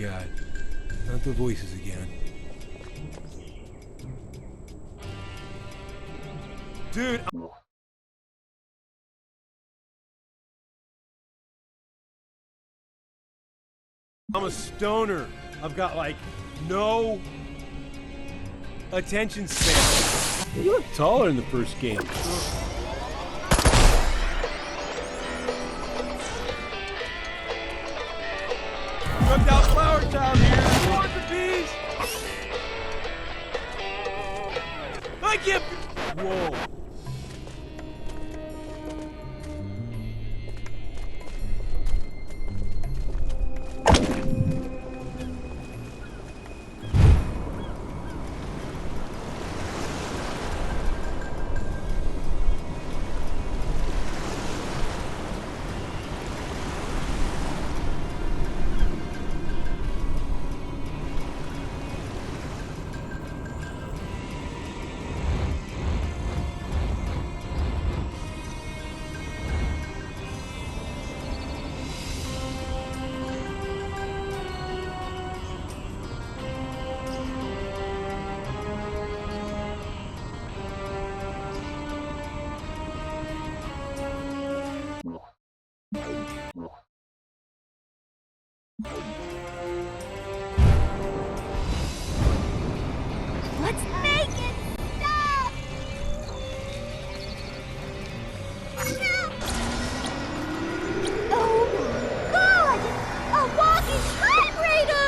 God. Not the voices again. Dude, I'm a stoner. I've got like no attention span. You look taller in the first game. Drugged out flower child here. More for bees. I can't. Whoa. Let's make it stop! Oh my God! A walking vibrator!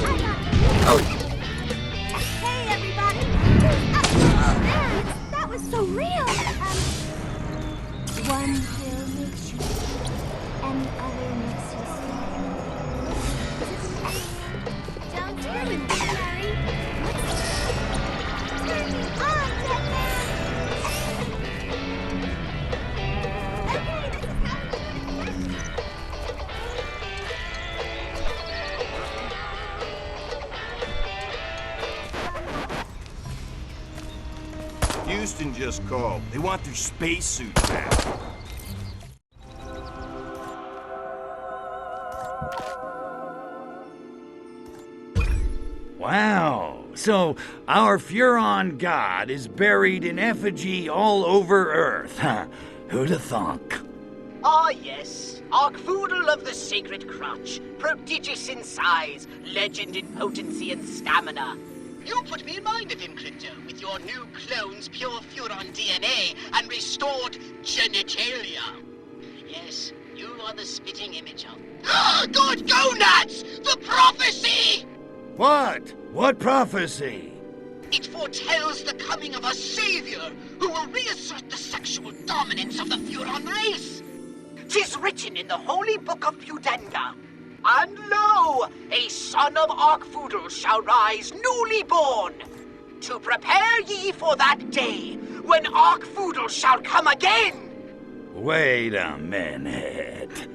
I got it. Hey everybody! That was so real! One pill makes you sick, and the other makes you sick. Don't do it, Harry. Turn me on, Deadman! Okay, this is how we do it. Houston just called. They want their spacesuit back. Wow, so our Furon god is buried in effigy all over Earth, huh? Who'da thunk? Ah, yes. Arkvoodle of the Sacred Crotch. Prodigious in size, legend in potency and stamina. You put me in mind of him, Crypto, with your new clone's pure Furon DNA and restored genitalia. Yes, you are the spitting image of... Good gonads! The prophecy! What? What prophecy? It foretells the coming of a savior who will reassert the sexual dominance of the Furon race. 'Tis written in the holy book of Pudenga. And lo, a son of Arkvoodle shall rise newly born, to prepare ye for that day when Arkvoodle shall come again. Wait a minute.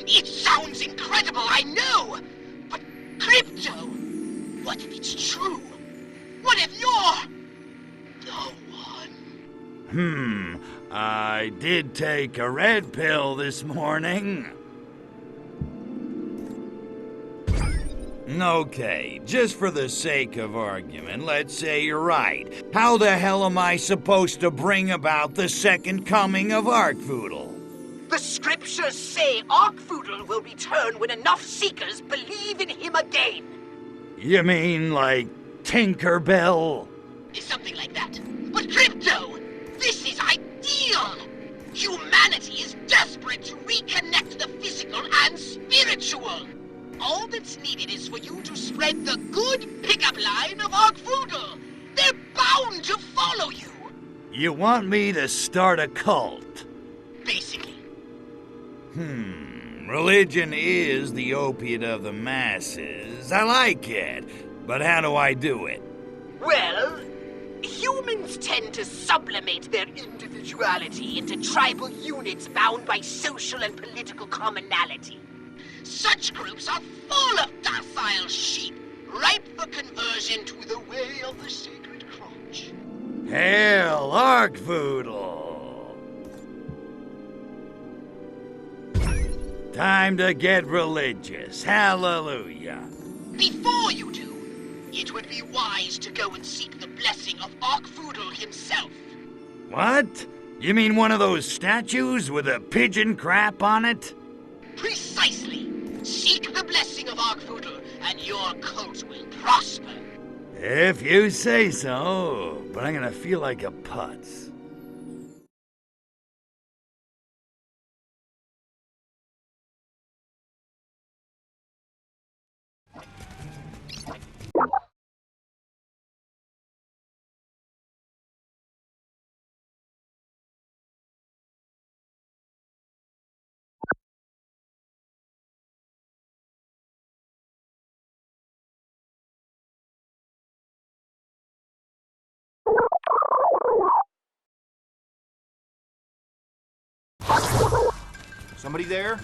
It sounds incredible, I know, but Crypto, what if it's true? What if you're the one? I did take a red pill this morning. Okay, just for the sake of argument, let's say you're right. How the hell am I supposed to bring about the second coming of Arkvoodle? The scriptures say Arkvoodle will return when enough seekers believe in him again. You mean like Tinkerbell? Something like that. But Crypto, this is ideal! Humanity is desperate to reconnect the physical and spiritual. All that's needed is for you to spread the good pickup line of Arkvoodle. They're bound to follow you. You want me to start a cult? Basically. Religion is the opiate of the masses. I like it. But how do I do it? Well, humans tend to sublimate their individuality into tribal units bound by social and political commonality. Such groups are full of docile sheep, ripe for conversion to the way of the Sacred Crotch. Hail Arkvoodle! Time to get religious. Hallelujah. Before you do, it would be wise to go and seek the blessing of Arkvoodle himself. What? You mean one of those statues with a pigeon crap on it? Precisely. Seek the blessing of Arkvoodle, and your cult will prosper. If you say so, but I'm gonna feel like a putz. Somebody there?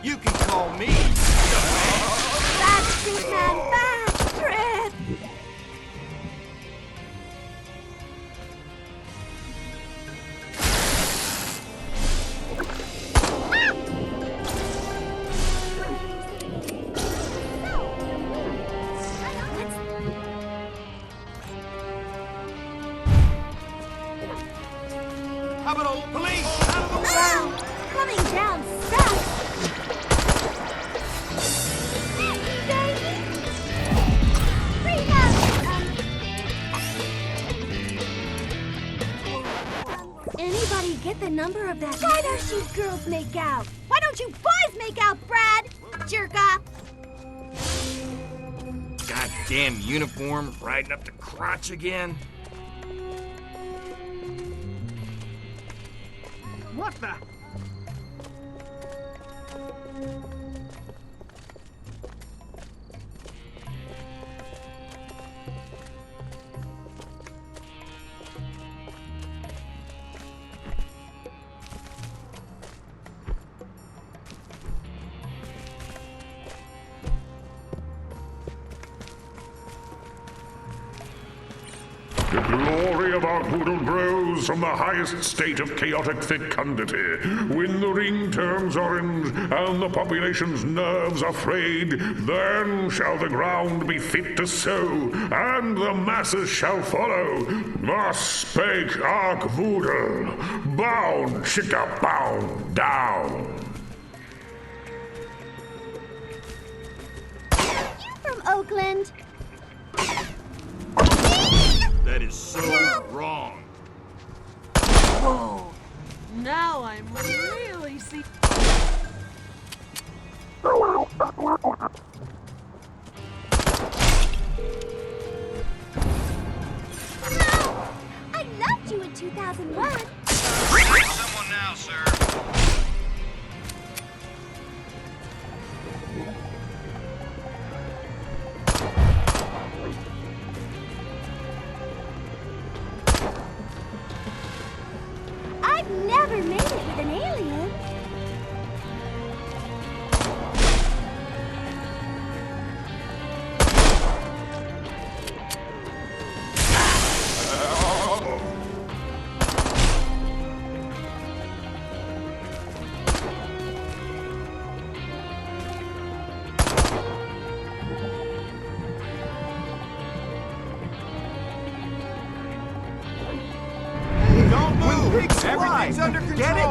You can call me. Bad street man, bad trip! How about old police? Out of the way! Coming down south! Anybody get the number of that? Why don't you girls make out? Why don't you boys make out, Brad? Jerk off! Goddamn uniform, riding up the crotch again. What the? The glory of Arkvoodle grows from the highest state of chaotic fecundity. When the ring turns orange and the population's nerves are frayed, then shall the ground be fit to sow, and the masses shall follow. Thus spake Arkvoodle, bound, chicka, bound, down. You from Oakland? That is so wrong. Whoa! Now I'm really see. I loved you in 2001. Someone now, sir. I've never made it with an alien. Don't move! Everything's under control! Get it?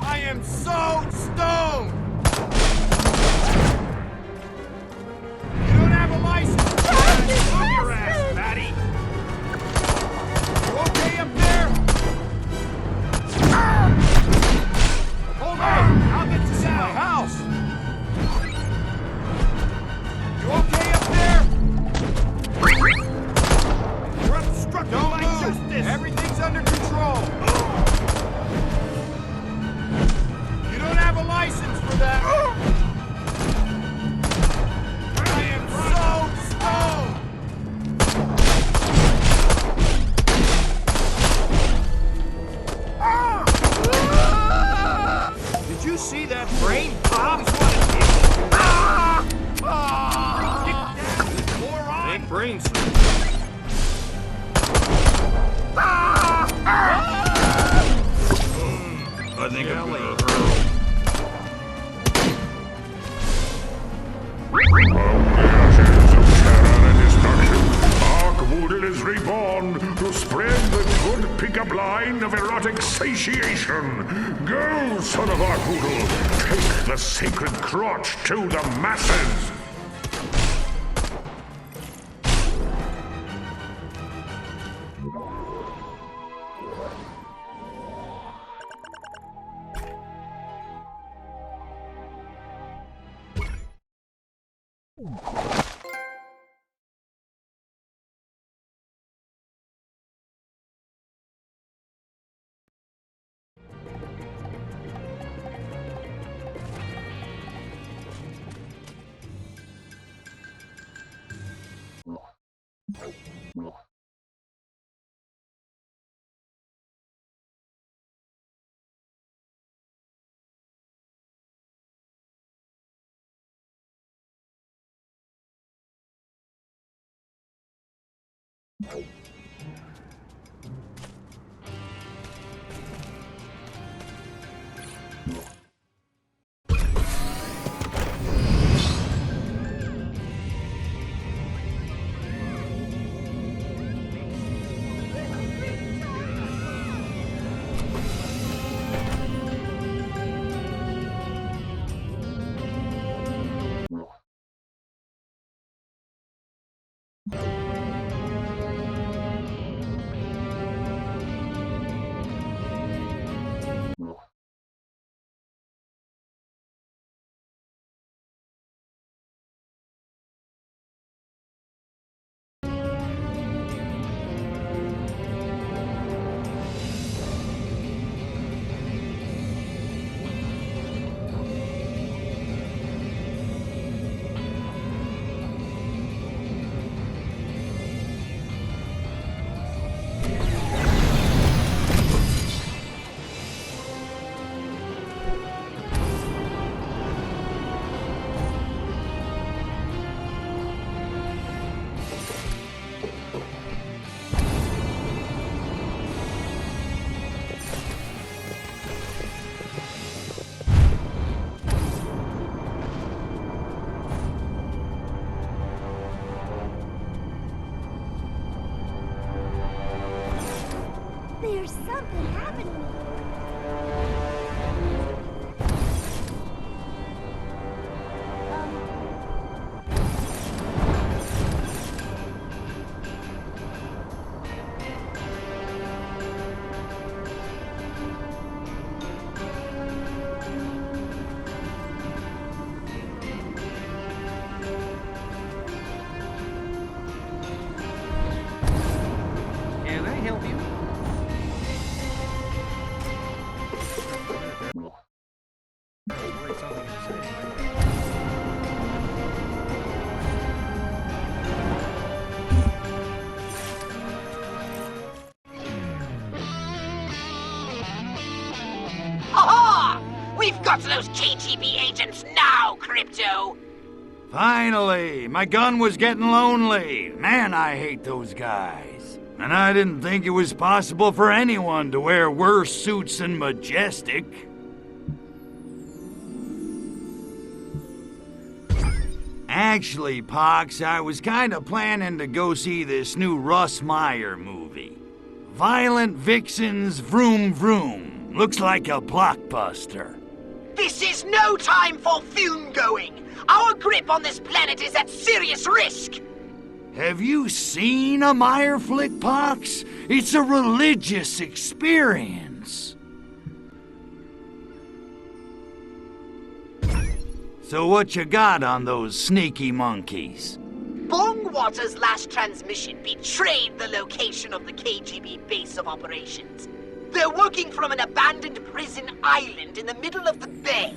I am so stoned! You don't have a license! Move your ass, fatty! You okay up there? Hold on! I'll get you down! My house! You okay up there? You're obstructing my justice! Everything's under control! You don't have a license for that! I am so stoned! Did you see that brain pop? Big brain brain suit. I think I'm gonna hurt. From the ashes of terror and destruction, Arkvoodle is reborn to spread the good pickup line of erotic satiation. Go, son of Arkvoodle, take the sacred crotch to the masses. There's something happening. Can I help you? Ha! We've got those KGB agents now, Crypto! Finally! My gun was getting lonely. Man, I hate those guys. And I didn't think it was possible for anyone to wear worse suits than Majestic. Actually, Pox, I was kinda planning to go see this new Russ Meyer movie. Violent Vixens Vroom Vroom. Looks like a blockbuster. This is no time for film going! Our grip on this planet is at serious risk! Have you seen a Meyer flick, Pox? It's a religious experience. So what you got on those sneaky monkeys? Bongwater's last transmission betrayed the location of the KGB base of operations. They're working from an abandoned prison island in the middle of the bay.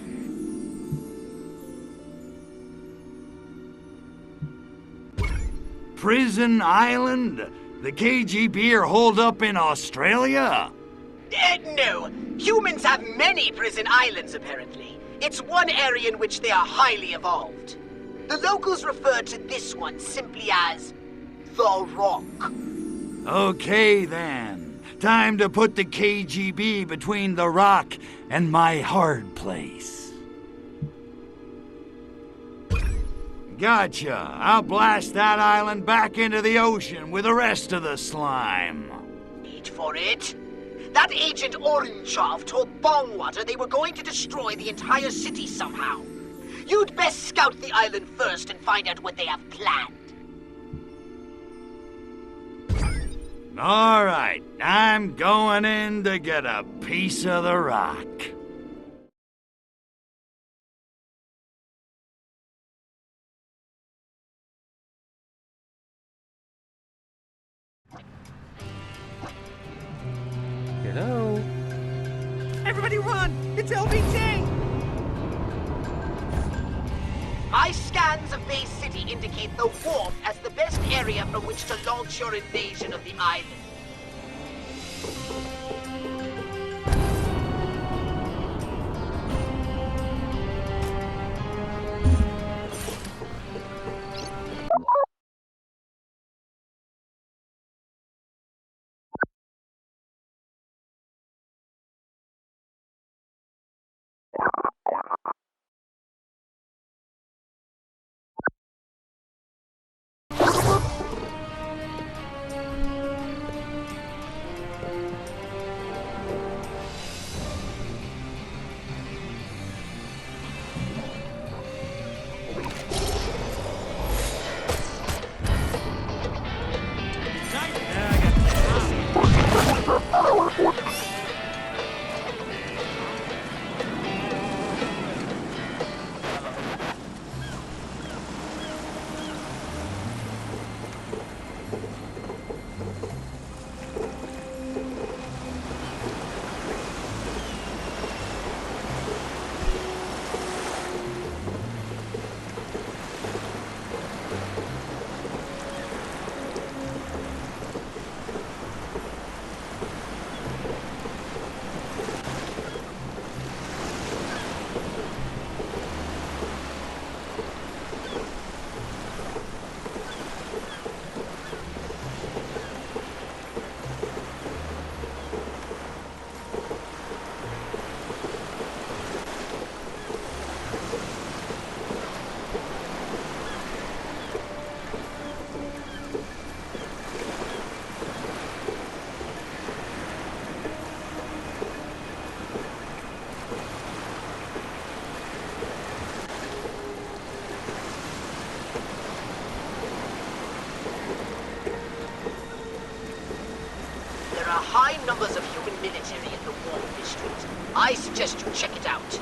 Prison Island? The KGB are holed up in Australia? No. Humans have many prison islands, apparently. It's one area in which they are highly evolved. The locals refer to this one simply as the rock. Okay, then. Time to put the KGB between the rock and my hard place. Gotcha. I'll blast that island back into the ocean with the rest of the slime. Wait for it. That Agent Orangeov told Bongwater they were going to destroy the entire city somehow. You'd best scout the island first and find out what they have planned. All right, I'm going in to get a piece of the rock. Hello? Everybody run! It's LBJ! My scans of Bay City indicate the wharf as the best area from which to launch your invasion of the island. High numbers of human military in the war district. I suggest you check it out.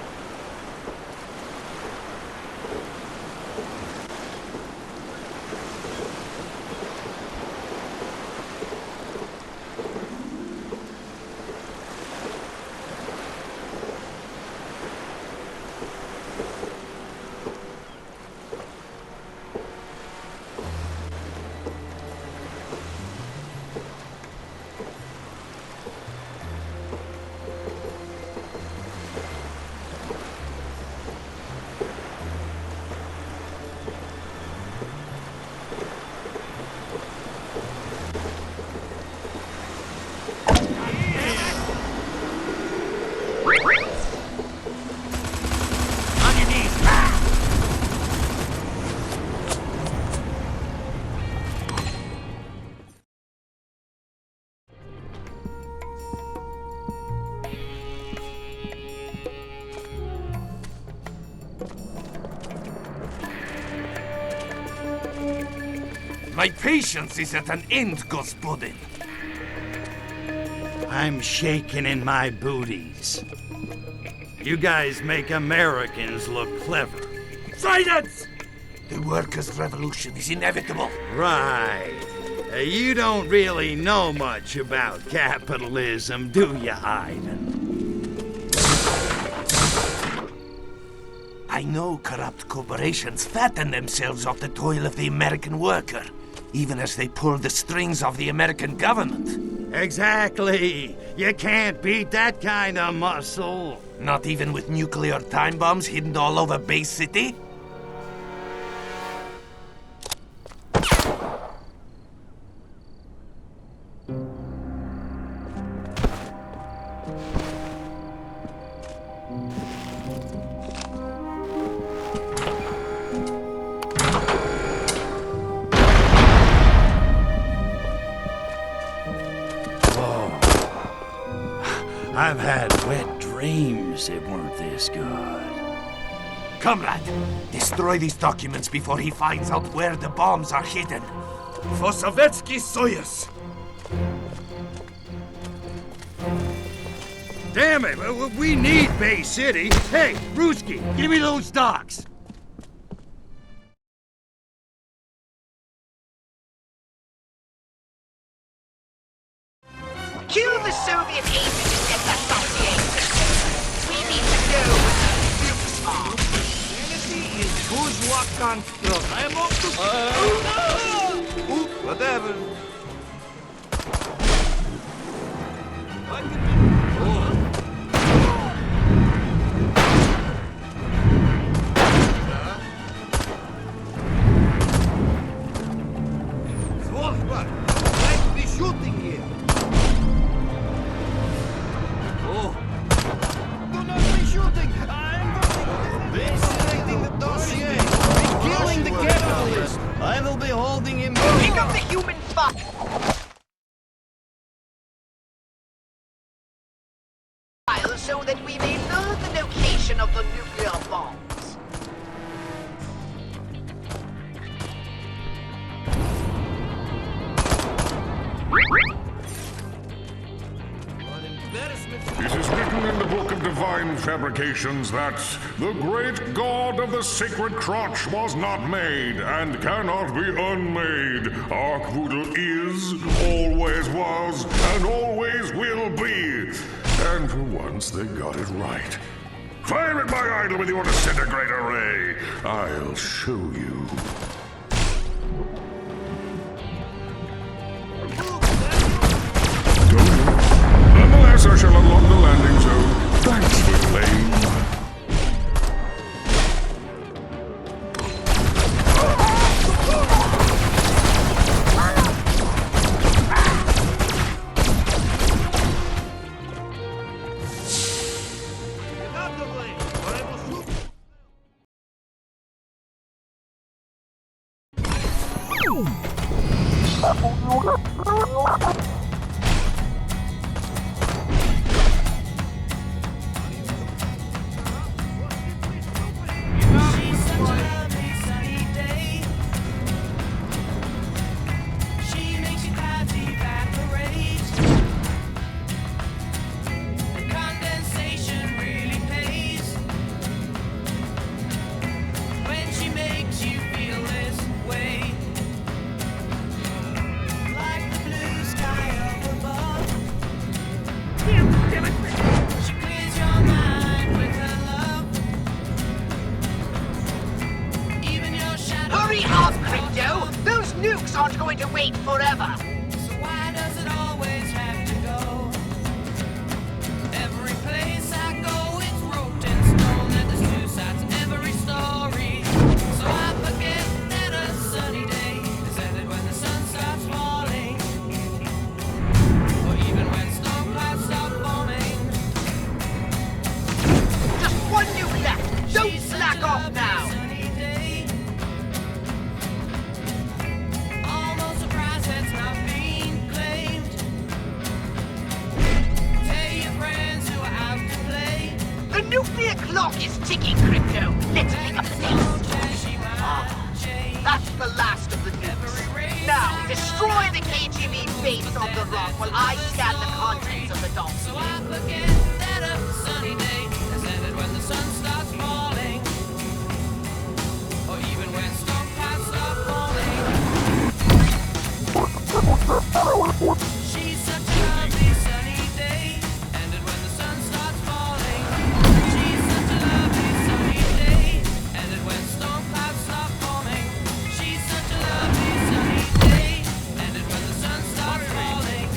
My patience is at an end, Gospodin. I'm shaking in my booties. You guys make Americans look clever. Silence! The workers' revolution is inevitable. Right. You don't really know much about capitalism, do you, Ivan? I know corrupt corporations fatten themselves off the toil of the American worker, even as they pull the strings of the American government. Exactly. You can't beat that kind of muscle. Not even with nuclear time bombs hidden all over Bay City? I've had wet dreams that weren't this good. Comrade, destroy these documents before he finds out where the bombs are hidden. For Sovietsky Soyuz! Damn it, we need Bay City. Hey, Ruski, give me those docks. Kill the Soviet agent and get that dossier. We need to know where the nukes are. Sanity is bourgeois construct. I am off to... Oops, whatever. Svolgbar, why to be shooting here? Do not be shooting! I'm evaluating the dossier! He's killing the capitalist! I will be holding him... Pick up the human fuck! So that we may learn the location of the nuclear bombs. It is written in the Book of Divine Fabrications that the great god of the sacred crotch was not made and cannot be unmade. Arkvoodle is, always was, and always will be. And for once, they got it right. Fire at my idol with your disintegrator ray. I'll show you. Nonetheless, I shall unlock the landing zone. Thanks for playing. Hurry up, Crypto! Those nukes aren't going to wait forever! So why does it always have to go? Every place I go, it's wrote in stone that there's two sides to every story. So I forget that a sunny day is ended when the sun starts falling, or even when storm clouds stop forming. Just one nuke left! Don't slack off now! Almost surprised that's not being claimed. Tell your friends who are out to play. The nuclear clock is ticking, Crypto! Let's pick up the pace! That's the last of the nukes. Now, destroy the KGB base on the rock while I scan the contents of the dock. So I forget that a sunny day has ended when the sun starts falling, or even when storm clouds start forming. She's such a lovely sunny day, ended when the sun starts falling. She's such a lovely sunny day, ended when storm clouds start forming. She's such a lovely sunny day, ended when the sun starts falling.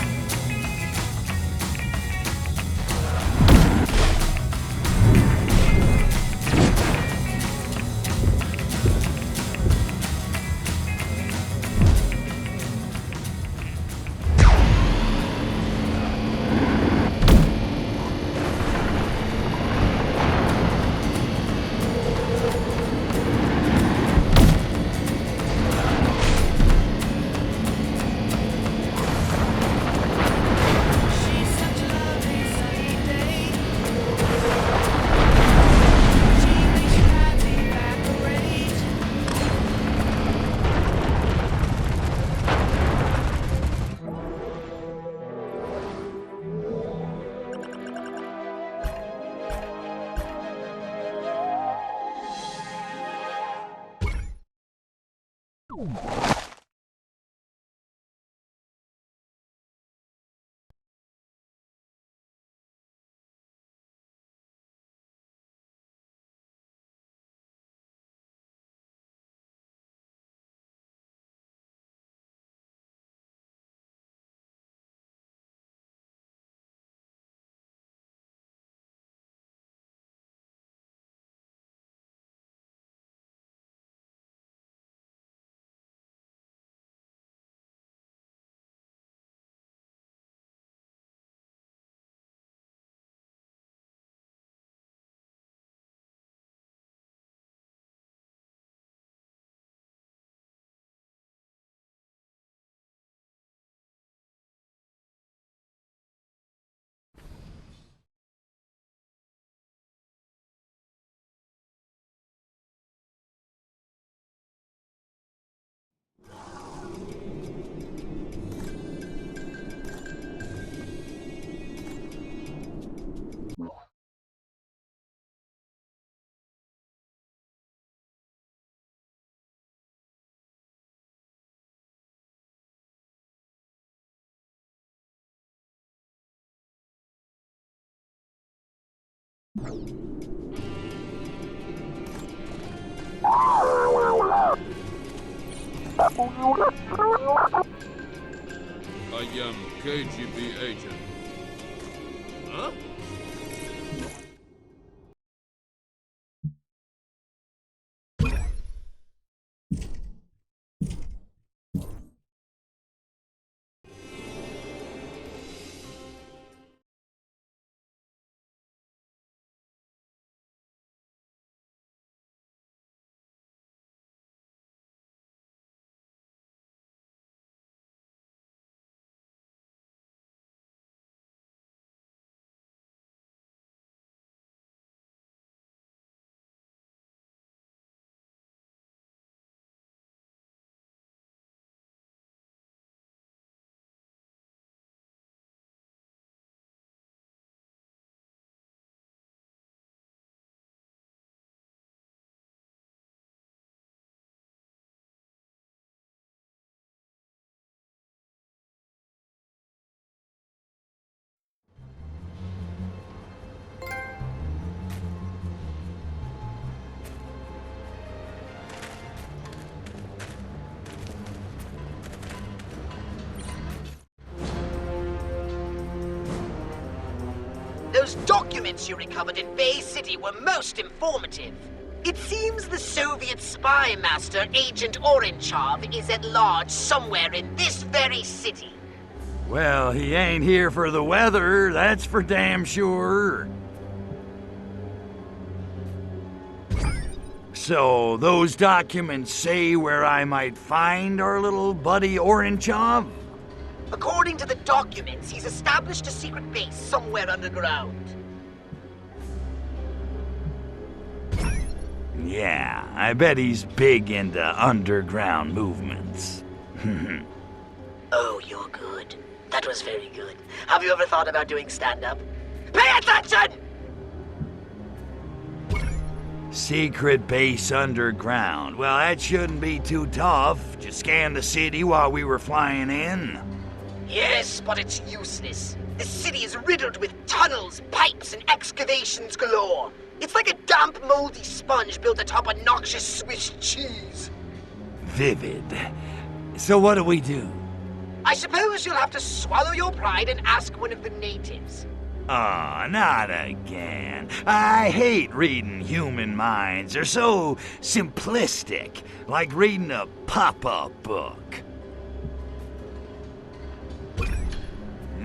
I am KGB agent. Huh? Those documents you recovered in Bay City were most informative. It seems the Soviet spy master, Agent Orenchov, is at large somewhere in this very city. Well, he ain't here for the weather, that's for damn sure. So, those documents say where I might find our little buddy Orenchov? According to the documents, he's established a secret base somewhere underground. Yeah, I bet he's big into underground movements. Oh, you're good. That was very good. Have you ever thought about doing stand-up? Pay attention! Secret base underground. Well, that shouldn't be too tough. Just scan the city while we were flying in. Yes, but it's useless. The city is riddled with tunnels, pipes, and excavations galore. It's like a damp, moldy sponge built atop a noxious Swiss cheese. Vivid. So what do we do? I suppose you'll have to swallow your pride and ask one of the natives. Aw, not again. I hate reading human minds. They're so simplistic, like reading a pop-up book.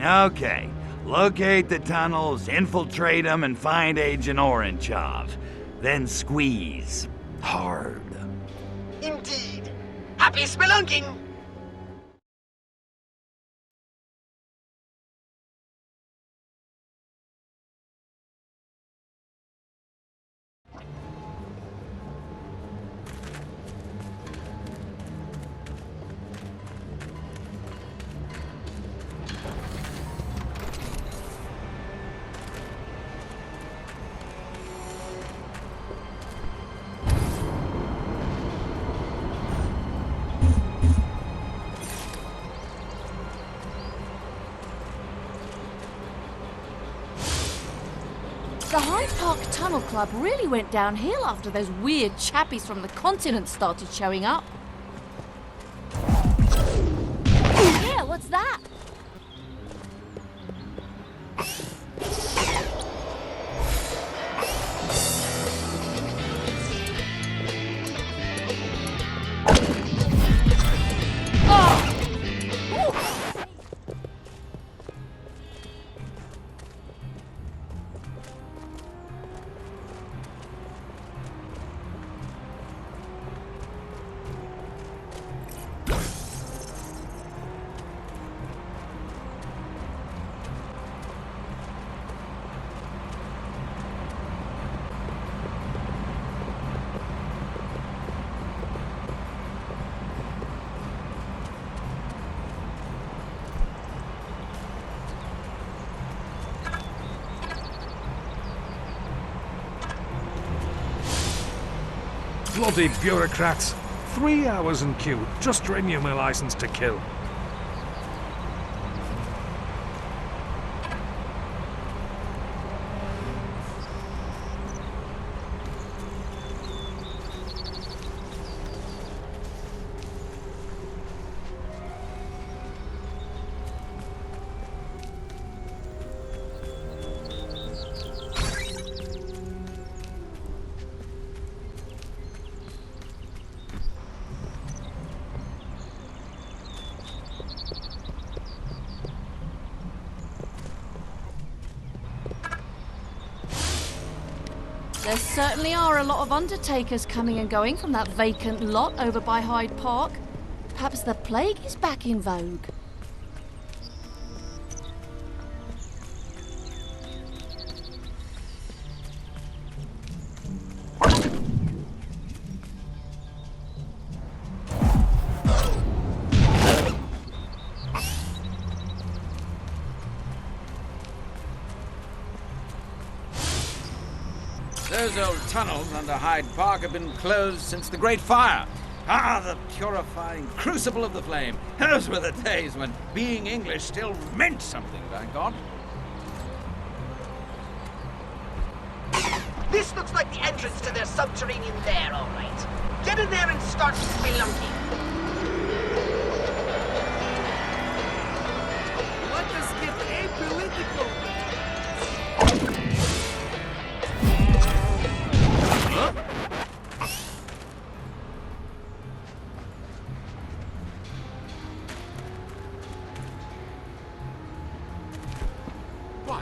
Okay, locate the tunnels, infiltrate them, and find Agent Orenchov. Then squeeze. Hard. Indeed. Happy spelunking! Hyde Park Tunnel Club really went downhill after those weird chappies from the continent started showing up. Yeah, what's that? Bloody bureaucrats. 3 hours in queue, just to renew my license to kill. There certainly are a lot of undertakers coming and going from that vacant lot over by Hyde Park. Perhaps the plague is back in vogue. Those old tunnels under Hyde Park have been closed since the Great Fire. Ah, the purifying crucible of the flame. Those were the days when being English still meant something, by God. This looks like the entrance to their subterranean lair, all right. Get in there and start spelunking. Let us get apolitical.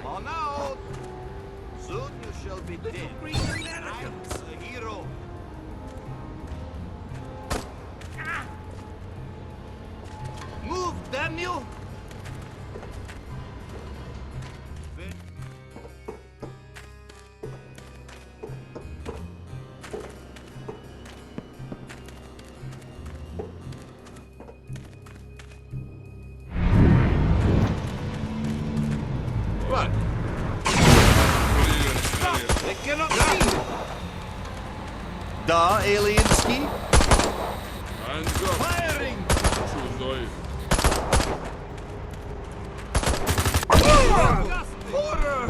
Oh no! Soon you shall be dead. Green Americans. I'm a hero. Move, damn you! What? They cannot see! Da, alienski? Hands up. Firing! Чужой. Horror!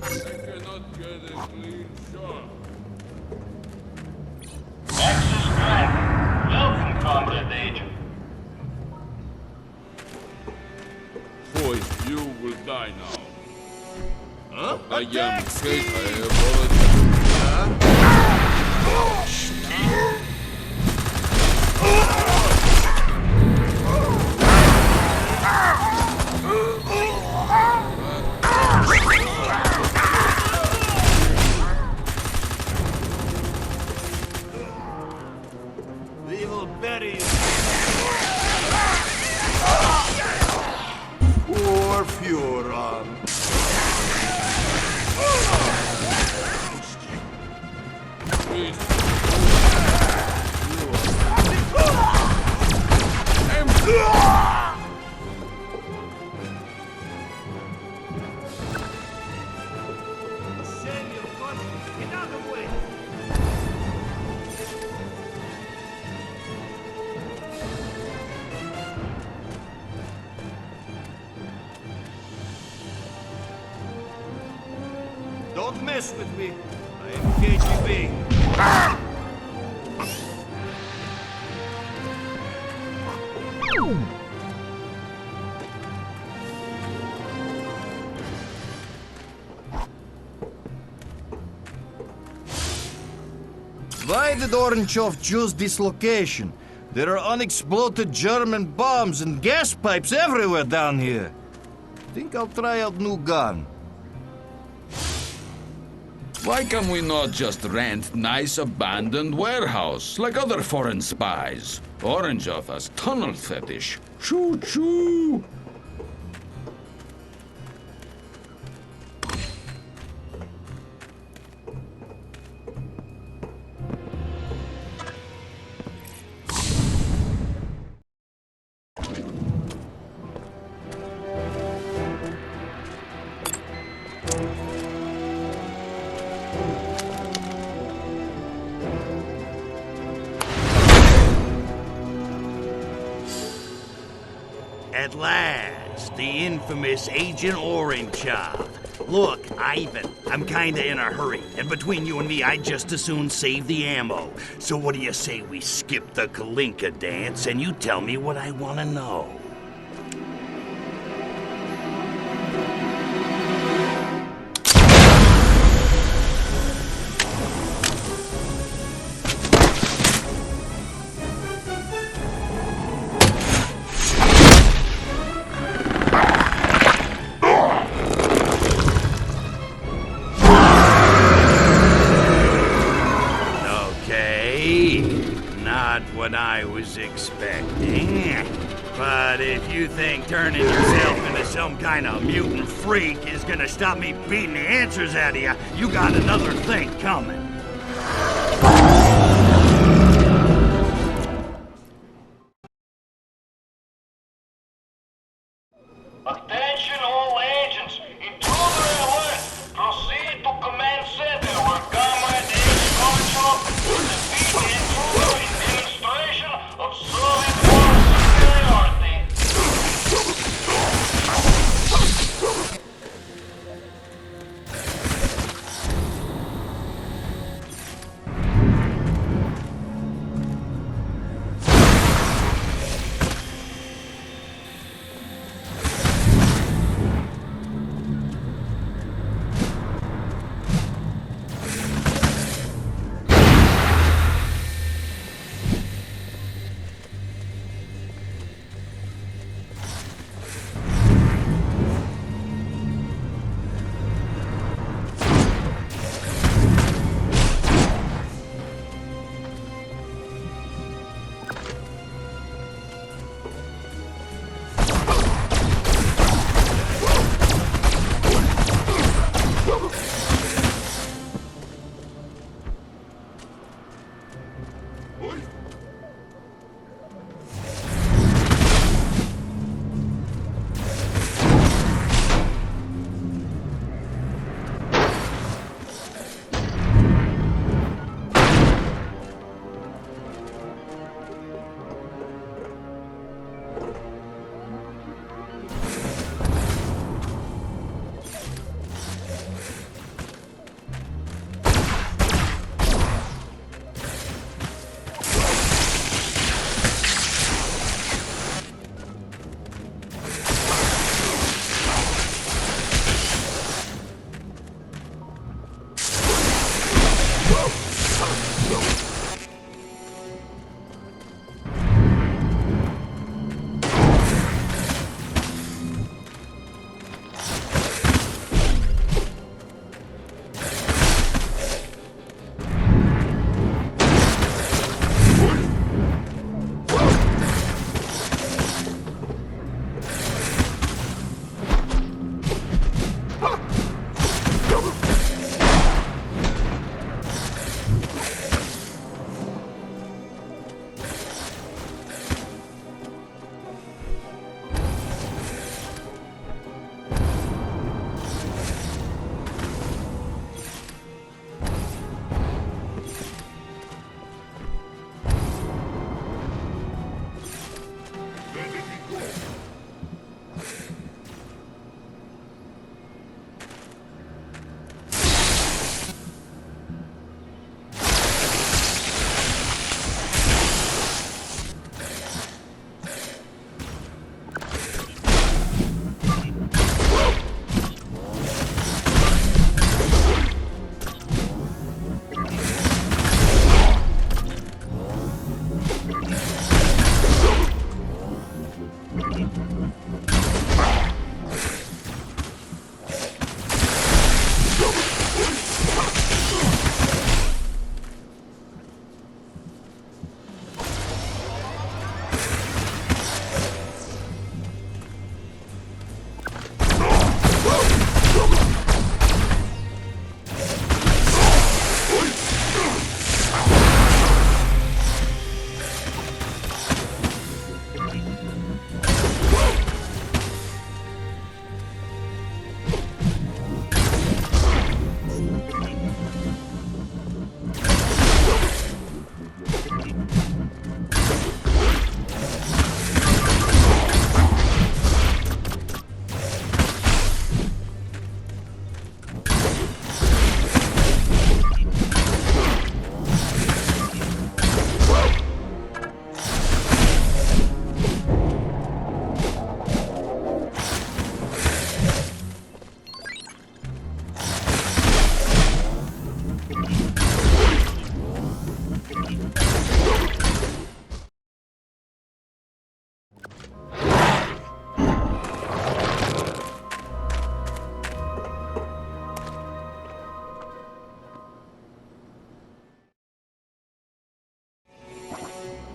I cannot get a clean shot. Welcome, Comrade Agent. Boys, you will die now. Huh? I am Attack, Kate. Steve! I apologize. We will bury you. Poor Furon. Please. Don't mess with me. I am KGB. Why did Orangehoff choose this location? There are unexploded German bombs and gas pipes everywhere down here. Think I'll try out new gun. Why can we not just rent nice abandoned warehouse like other foreign spies? Orangehoff has tunnel fetish. Choo-choo! At last, the infamous Agent Orangehoff. Look, Ivan, I'm kinda in a hurry, and between you and me, I'd just as soon save the ammo. So what do you say we skip the Kalinka dance and you tell me what I wanna know? Not what I was expecting. But if you think turning yourself into some kind of mutant freak is gonna stop me beating the answers out of you, you got another thing coming. Attention all agents! Intruder alert! Proceed to command center where Comrade Agent Orangehoff will defeat the intruder in demonstration of Soviet force superiority.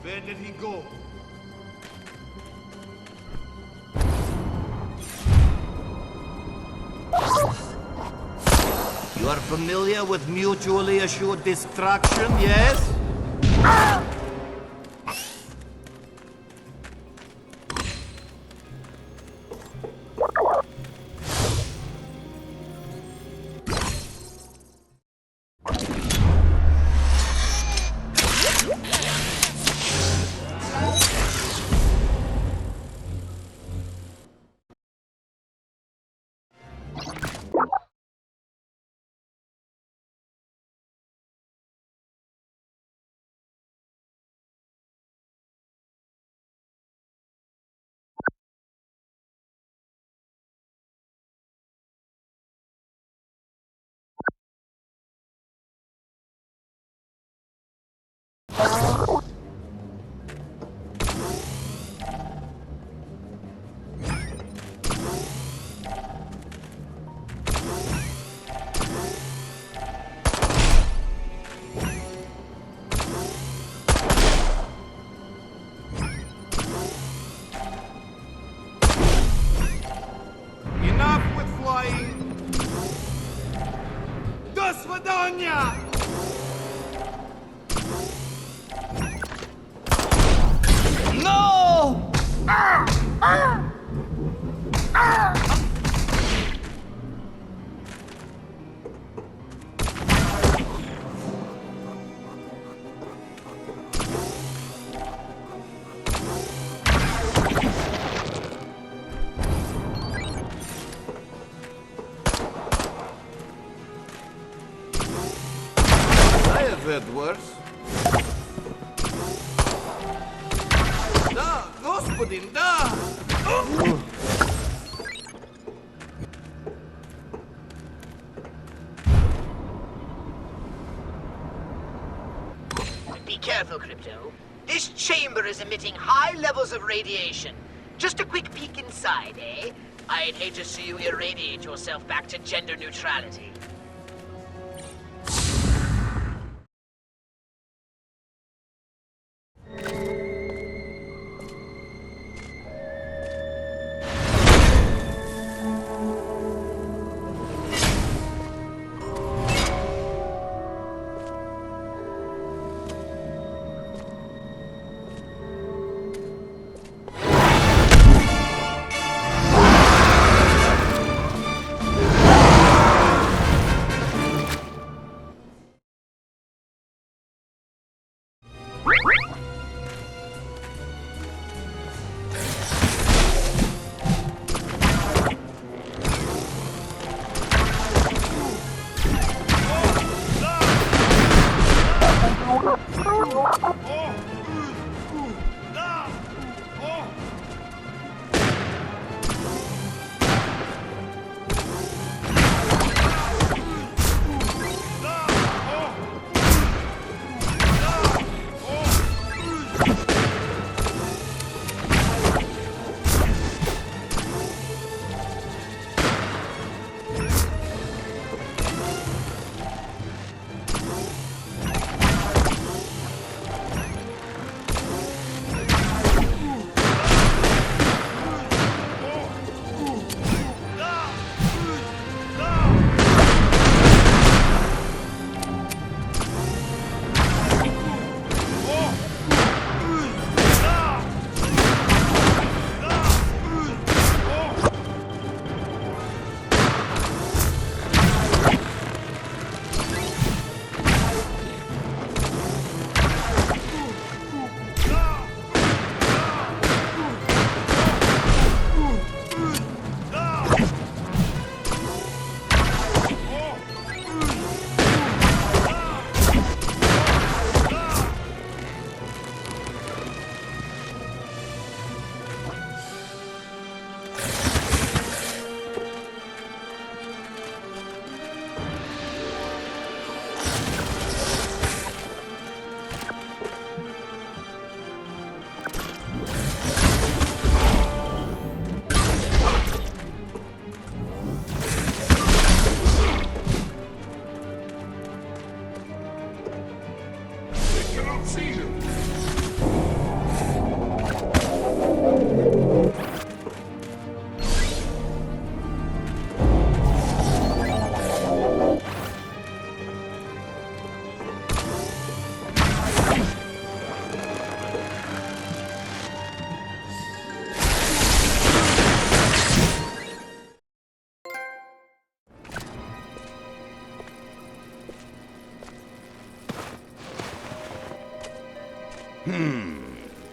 Where did he go? You are familiar with mutually assured destruction, yes? Enough with flying! До свидания! No! I have heard worse. Да, господин, да! Be careful, Crypto. This chamber is emitting high levels of radiation. Just a quick peek inside, eh? I'd hate to see you irradiate yourself back to gender neutrality.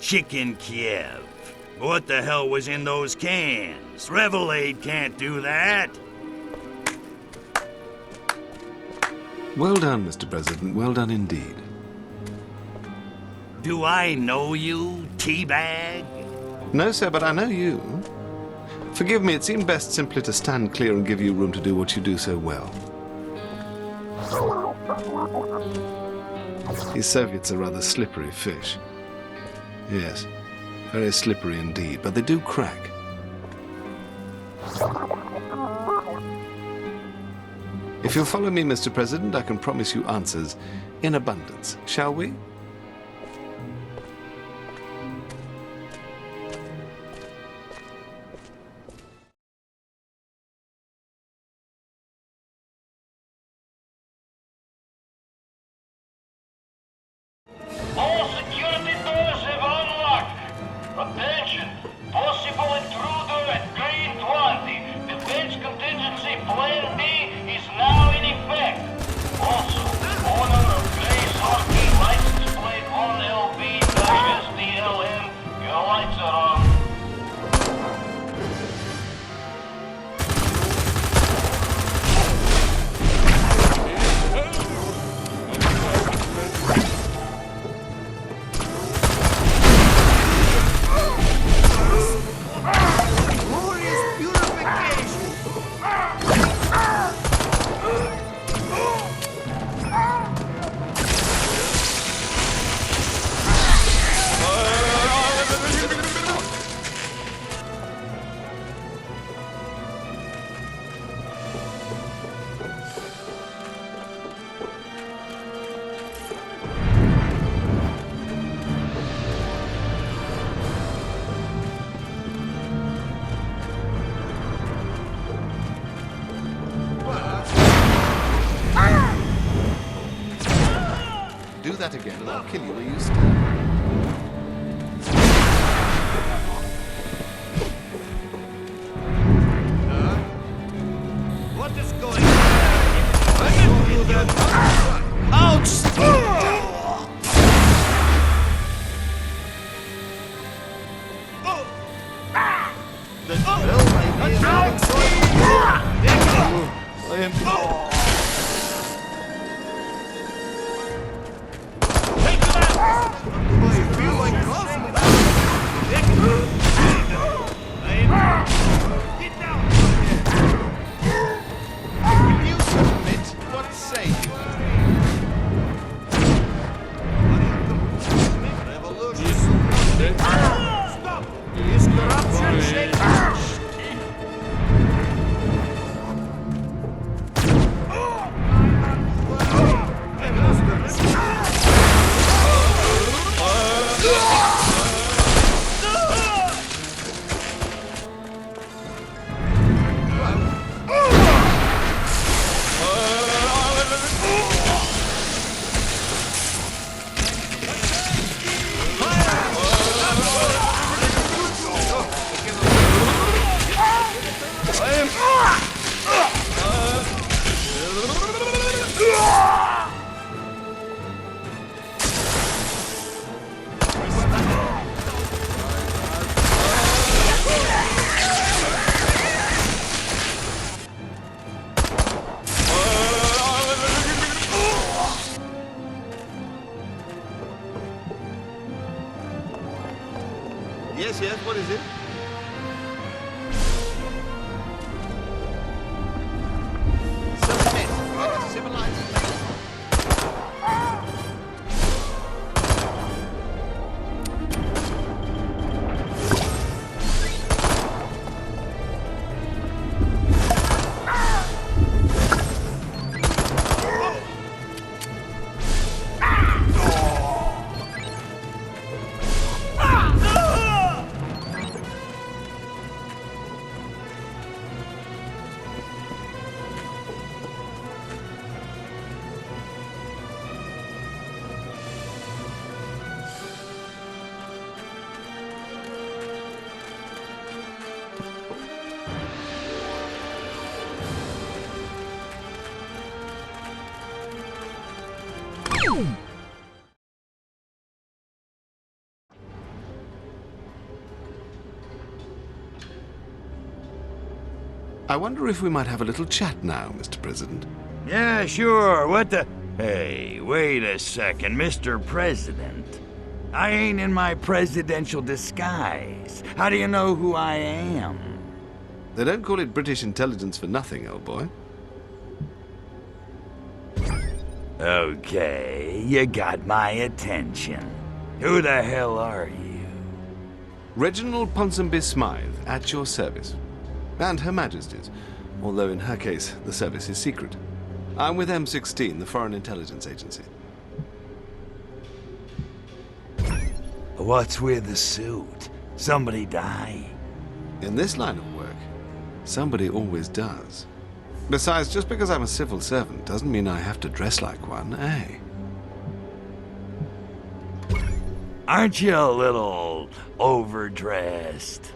Chicken Kiev. What the hell was in those cans? Revelade can't do that. Well done, Mr. President. Well done indeed. Do I know you, teabag? No, sir, but I know you. Forgive me, it seemed best simply to stand clear and give you room to do what you do so well. These Soviets are rather slippery fish. Yes, very slippery indeed, but they do crack. If you'll follow me, Mr. President, I can promise you answers in abundance. Shall we? All security doors have unlocked. Attention! Possible intruder at Green 20. Defense contingency Plan B is now in effect. Also, owner of Is Arkvoodle license plate 1LB-SDLM. Your lights are on. Do that again and I'll kill you where you stand. What is going on? Ouch! The hell, my dear? I am... I feel like coughing. Get down! Will you submit? What say you? Revolution. Stop! Is corruption shaking? Yes, what is it? I wonder if we might have a little chat now, Mr. President. Yeah, sure. What the... Hey, wait a second, Mr. President. I ain't in my presidential disguise. How do you know who I am? They don't call it British intelligence for nothing, old boy. Okay, you got my attention. Who the hell are you? Reginald Ponsonby Smythe, at your service. And Her Majesty's, although in her case, the service is secret. I'm with M16, the Foreign Intelligence Agency. What's with the suit? Somebody die? In this line of work, somebody always does. Besides, just because I'm a civil servant doesn't mean I have to dress like one, eh? Aren't you a little overdressed?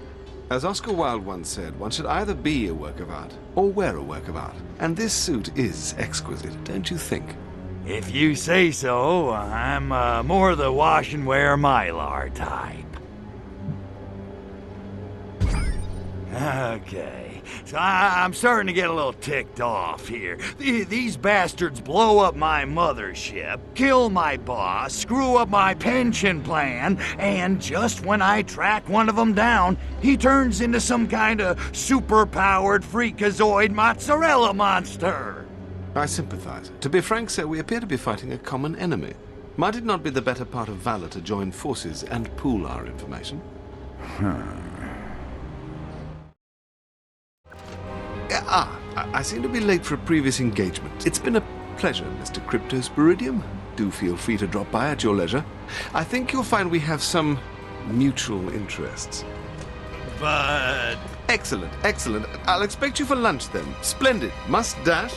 As Oscar Wilde once said, one should either be a work of art or wear a work of art. And this suit is exquisite, don't you think? If you say so, I'm more the wash and wear Mylar type. Okay, so I'm starting to get a little ticked off here. These bastards blow up my mothership, kill my boss, screw up my pension plan, and just when I track one of them down, he turns into some kind of super-powered freakazoid mozzarella monster. I sympathize. To be frank, sir, we appear to be fighting a common enemy. Might it not be the better part of valor to join forces and pool our information? I seem to be late for a previous engagement. It's been a pleasure, Mr. Cryptosporidium. Do feel free to drop by at your leisure. I think you'll find we have some mutual interests. But... Excellent, excellent. I'll expect you for lunch then. Splendid. Must dash.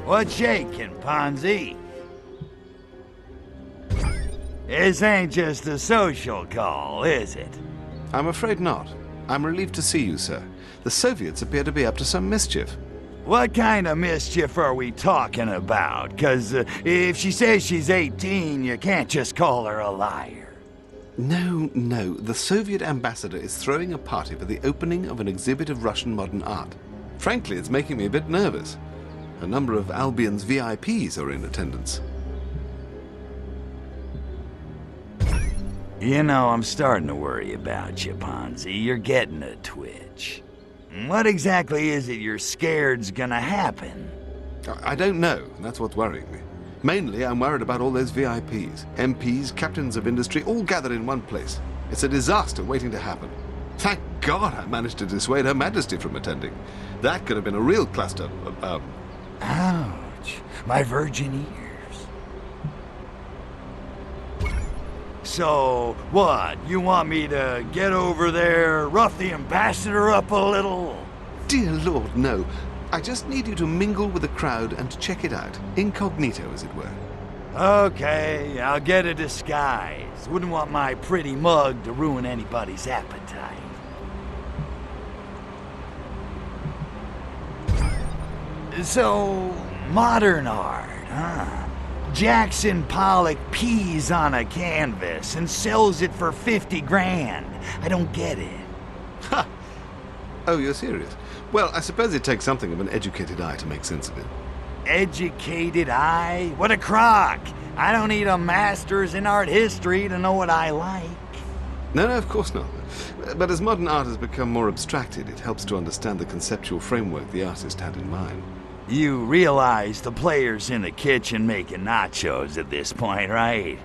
What's shaking, Ponzi? This ain't just a social call, is it? I'm afraid not. I'm relieved to see you, sir. The Soviets appear to be up to some mischief. What kind of mischief are we talking about? 'Cause if she says she's 18, you can't just call her a liar. No, no. The Soviet ambassador is throwing a party for the opening of an exhibit of Russian modern art. Frankly, it's making me a bit nervous. A number of Albion's VIPs are in attendance. You know, I'm starting to worry about you, Ponzi. You're getting a twitch. What exactly is it you're scared's gonna happen? I don't know. That's what's worrying me. Mainly, I'm worried about all those VIPs. MPs, captains of industry, all gathered in one place. It's a disaster waiting to happen. Thank God I managed to dissuade Her Majesty from attending. That could have been a real cluster. Ouch. My virgin ears. So, what? You want me to get over there, rough the ambassador up a little? Dear Lord, no. I just need you to mingle with the crowd and check it out. Incognito, as it were. Okay, I'll get a disguise. Wouldn't want my pretty mug to ruin anybody's appetite. So, modern art, huh? Jackson Pollock pees on a canvas and sells it for 50 grand. I don't get it. Ha! Oh, you're serious? Well, I suppose it takes something of an educated eye to make sense of it. Educated eye? What a crock! I don't need a master's in art history to know what I like. No, of course not. But as modern art has become more abstracted, it helps to understand the conceptual framework the artist had in mind. You realize the player's in the kitchen making nachos at this point, right?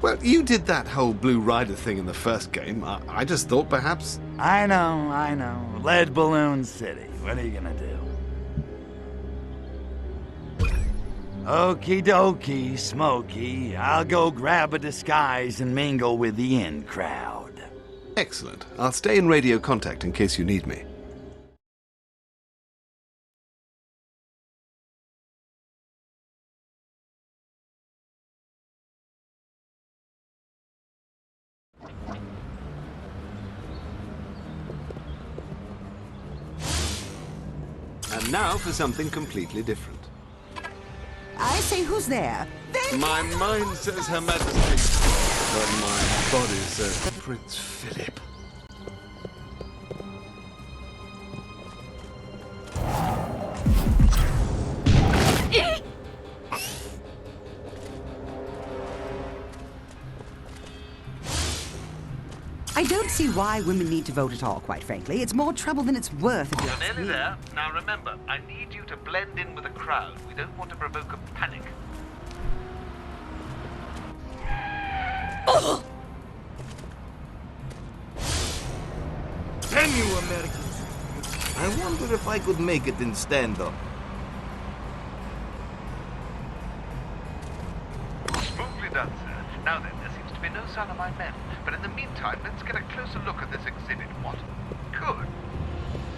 Well, you did that whole Blue Rider thing in the first game. I just thought perhaps... I know. Lead Balloon City. What are you gonna do? Okie dokie, Smokey. I'll go grab a disguise and mingle with the in crowd. Excellent. I'll stay in radio contact in case you need me. And now for something completely different. I say, who's there? My mind says Her Majesty, but my body says Prince Philip. I don't see why women need to vote at all, quite frankly. It's more trouble than it's worth. You're nearly there. Now remember, I need you to blend in with the crowd. We don't want to provoke a panic. Damn you, Americans! I wonder if I could make it in stand-up. Smoothly done, sir. Now then, there seems to be no sign of my men. But in the meantime, let's get a closer look at this exhibit. What? Good.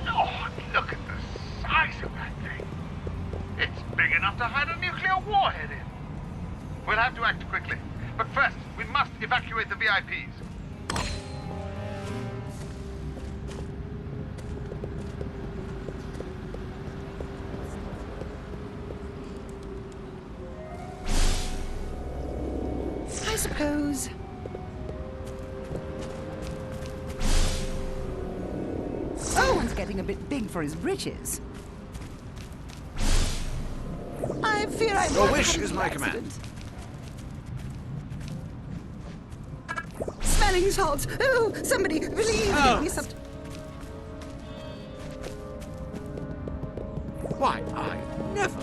Oh, look at the size of that thing. It's big enough to hide a nuclear warhead in. We'll have to act quickly. But first, we must evacuate the VIPs. I suppose. Owen's getting a bit big for his britches. I fear I Your wish is my command. Smelling salts. Oh, somebody, please give me some. Why, I never.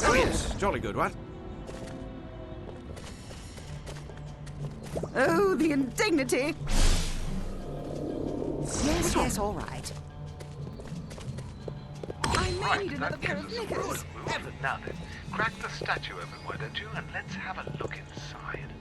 Oh yes, jolly good, what? Oh, the indignity. Yes, all right. I may need another pair of knickers. Now then, crack the statue open, why don't you? And let's have a look inside.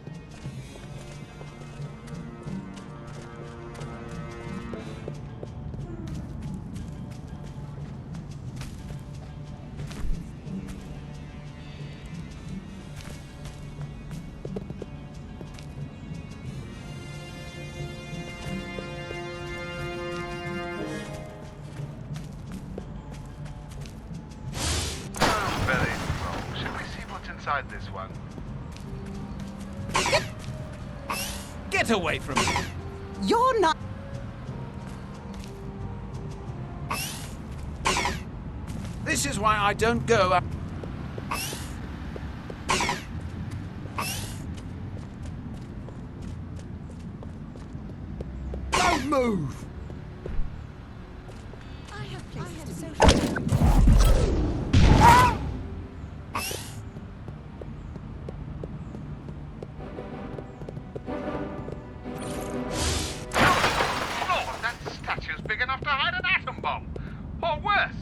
Very well. Shall we see what's inside this one? Get away from me! You're not. This is why I don't go. Don't move! Big enough to hide an atom bomb. Or worse.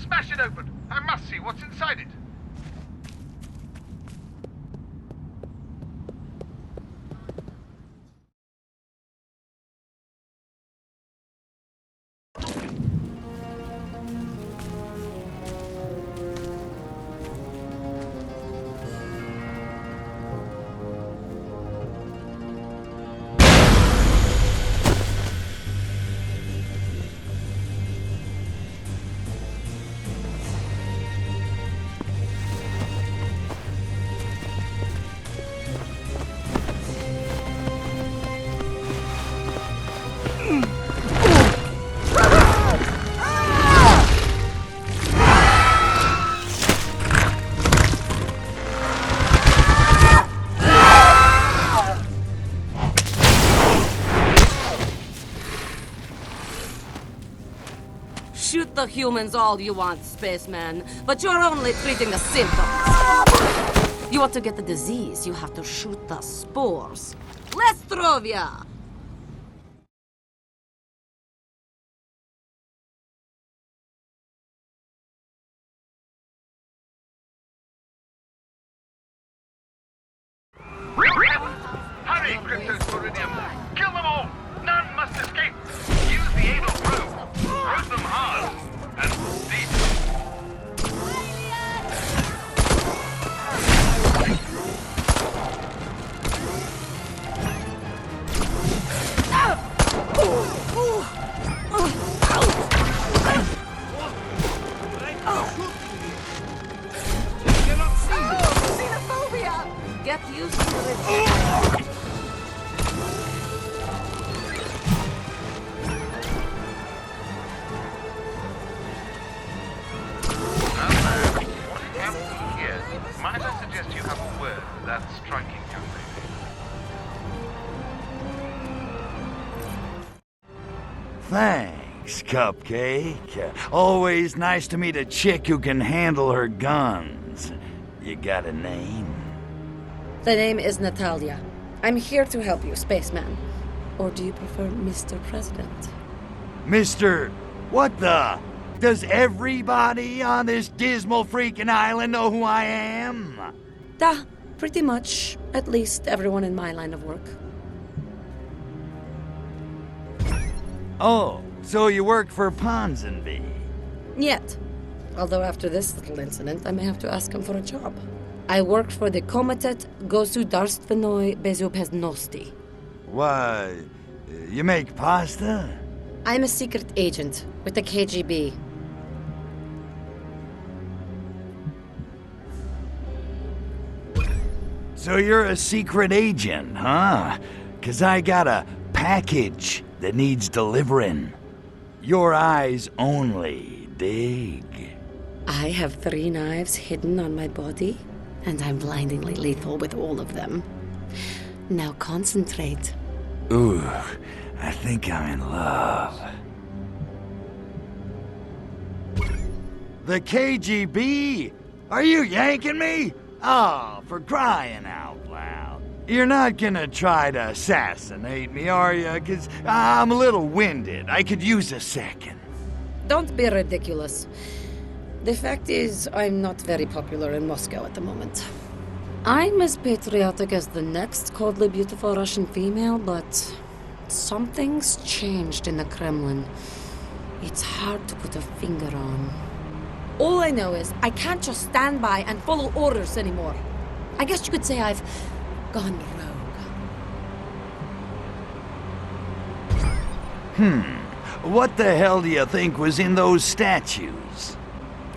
Smash it open. I must see what's inside it. the humans all you want, spaceman, but you're only treating the symptoms. You want to get the disease, you have to shoot the spores. Lestrovia! Hurry, Cryptosporidium! Kill them all! None must escape! Use the anal probe! Probe them hard! And deep! Xenophobia! Get used to it. Might I suggest you have a word with that striking young lady? Thanks, Cupcake. Always nice to meet a chick who can handle her guns. You got a name? The name is Natalya. I'm here to help you, spaceman. Or do you prefer Mr. President? Mr. What the? Does everybody on this dismal freaking island know who I am? Duh, pretty much. At least everyone in my line of work. Oh, so you work for Ponsonby? Yet. Although after this little incident, I may have to ask him for a job. I work for the Komitet Gosudarstvenoi Bezopeznosti. Why, you make pasta? I'm a secret agent with the KGB. So you're a secret agent, huh? 'Cause I got a package that needs delivering. Your eyes only, dig? I have 3 knives hidden on my body, and I'm blindingly lethal with all of them. Now concentrate. Ooh, I think I'm in love. The KGB? Are you yanking me? Oh, for crying out loud. You're not gonna try to assassinate me, are you? 'Cause I'm a little winded. I could use a second. Don't be ridiculous. The fact is, I'm not very popular in Moscow at the moment. I'm as patriotic as the next coldly beautiful Russian female, but something's changed in the Kremlin. It's hard to put a finger on. All I know is I can't just stand by and follow orders anymore. I guess you could say I've gone rogue. What the hell do you think was in those statues?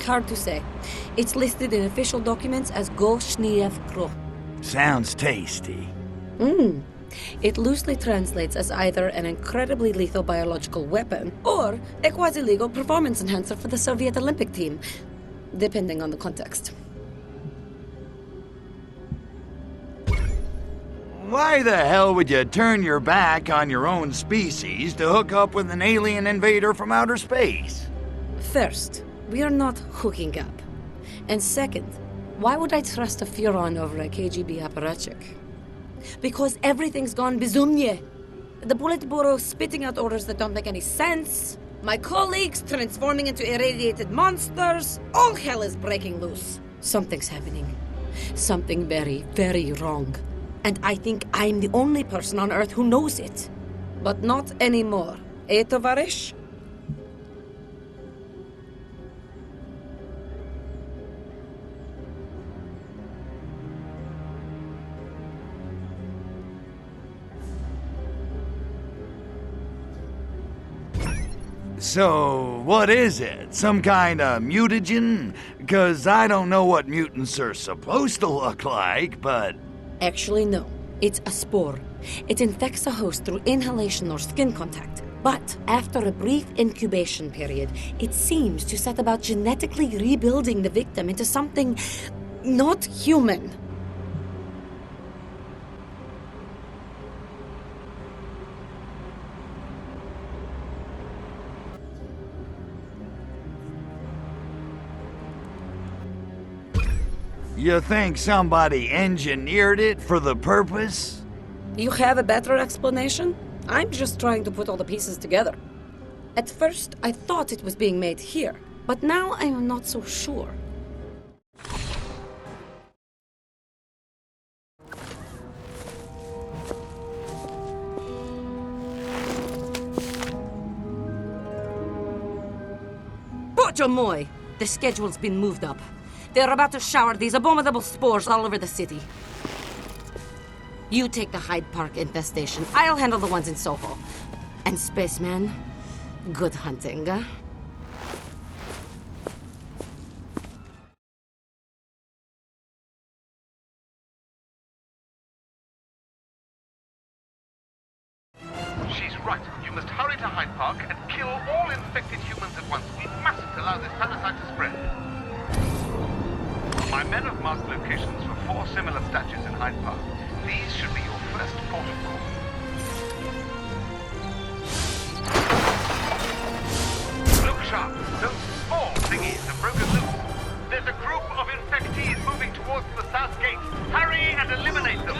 Hard to say. It's listed in official documents as Goshniev Kro. Sounds tasty. It loosely translates as either an incredibly lethal biological weapon or a quasi-legal performance enhancer for the Soviet Olympic team, depending on the context. Why the hell would you turn your back on your own species to hook up with an alien invader from outer space? First, we are not hooking up. And second, why would I trust a Furon over a KGB apparatchik? Because everything's gone bizumnie. The Politburo spitting out orders that don't make any sense. My colleagues transforming into irradiated monsters. All hell is breaking loose. Something's happening. Something very, very wrong. And I think I'm the only person on Earth who knows it. But not anymore. Eh, tovarish? So, what is it? Some kind of mutagen? 'Cause I don't know what mutants are supposed to look like, but... Actually, no. It's a spore. It infects a host through inhalation or skin contact. But after a brief incubation period, it seems to set about genetically rebuilding the victim into something not human. You think somebody engineered it for the purpose? You have a better explanation? I'm just trying to put all the pieces together. At first, I thought it was being made here, but now I'm not so sure. Bojamoy! The schedule's been moved up. They're about to shower these abominable spores all over the city. You take the Hyde Park infestation. I'll handle the ones in Soho. And Spaceman, good hunting. She's right. You must hurry to Hyde Park and kill all infected humans at once. We mustn't allow this parasite to spread. My men have marked locations for 4 similar statues in Hyde Park. These should be your first port of call. Look sharp. Those spore thingies have broken loose. There's a group of infectees moving towards the south gate. Hurry and eliminate them.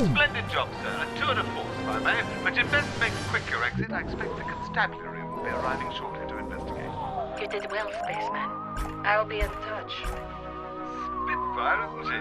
Splendid job, sir. A tour de force, if I may. But you'd best make a quicker exit. I expect the constabulary will be arriving shortly to investigate. You did well, spaceman. I'll be in touch. Spitfire, isn't she?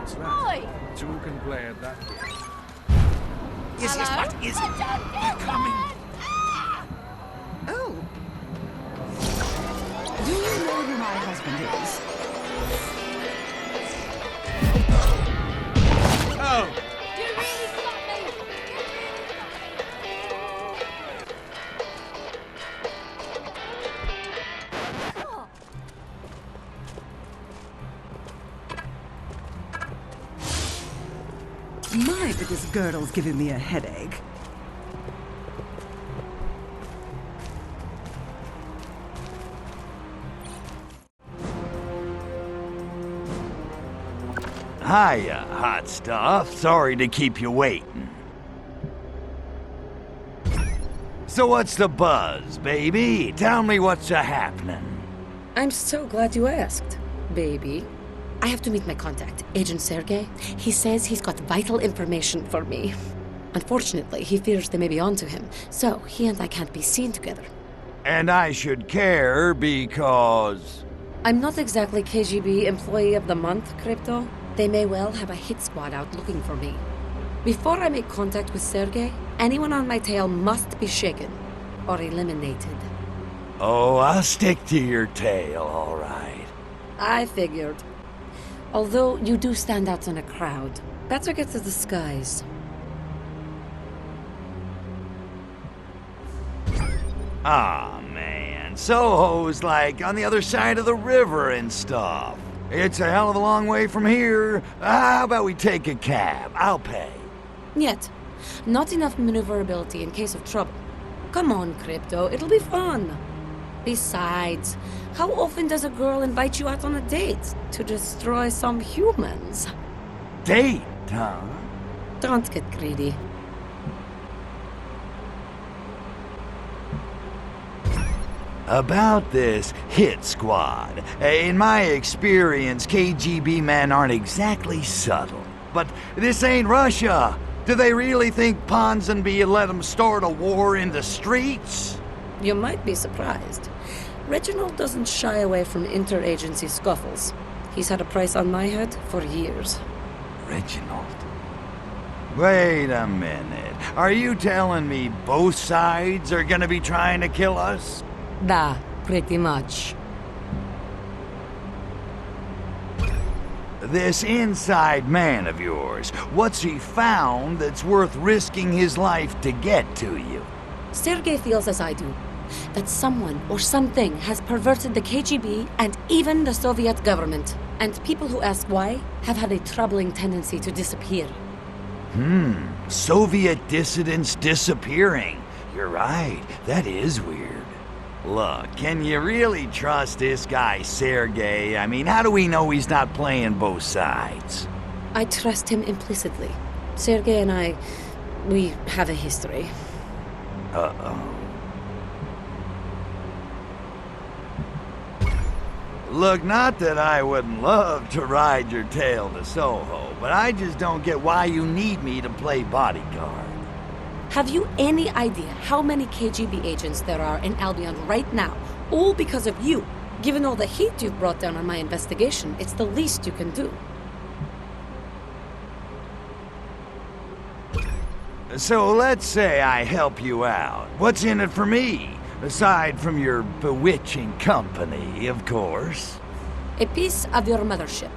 What's that? Oi! Two can play at that game. Yes, yes, what is it? They're coming. Oh. Do you know who my husband is? Oh. You really got me! My, but this girdle's giving me a headache. Hiya, hot stuff. Sorry to keep you waiting. So what's the buzz, baby? Tell me what's a-happening. I'm so glad you asked, baby. I have to meet my contact, Agent Sergei. He says he's got vital information for me. Unfortunately, he fears they may be onto him, so he and I can't be seen together. And I should care because... I'm not exactly KGB Employee of the Month, Crypto. They may well have a hit squad out looking for me. Before I make contact with Sergei, anyone on my tail must be shaken or eliminated. Oh, I'll stick to your tail, all right. I figured. Although you do stand out in a crowd, better get to the skies. Ah, man. Soho's like on the other side of the river and stuff. It's a hell of a long way from here. How about we take a cab? I'll pay. Yet, not enough maneuverability in case of trouble. Come on, Crypto, it'll be fun. Besides, how often does a girl invite you out on a date to destroy some humans? Date, huh? Don't get greedy. About this hit squad. In my experience, KGB men aren't exactly subtle. But this ain't Russia. Do they really think Ponsonby let them start a war in the streets? You might be surprised. Reginald doesn't shy away from interagency scuffles. He's had a price on my head for years. Reginald? Wait a minute. Are you telling me both sides are gonna be trying to kill us? Da, pretty much. This inside man of yours, what's he found that's worth risking his life to get to you? Sergei feels as I do, that someone or something has perverted the KGB and even the Soviet government. And people who ask why have had a troubling tendency to disappear. Soviet dissidents disappearing. You're right, that is weird. Look, can you really trust this guy, Sergei? I mean, how do we know he's not playing both sides? I trust him implicitly. Sergei and I, we have a history. Uh-oh. Look, not that I wouldn't love to ride your tail to Soho, but I just don't get why you need me to play bodyguard. Have you any idea how many KGB agents there are in Albion right now? All because of you. Given all the heat you've brought down on my investigation, it's the least you can do. So let's say I help you out. What's in it for me? Aside from your bewitching company, of course. A piece of your mothership.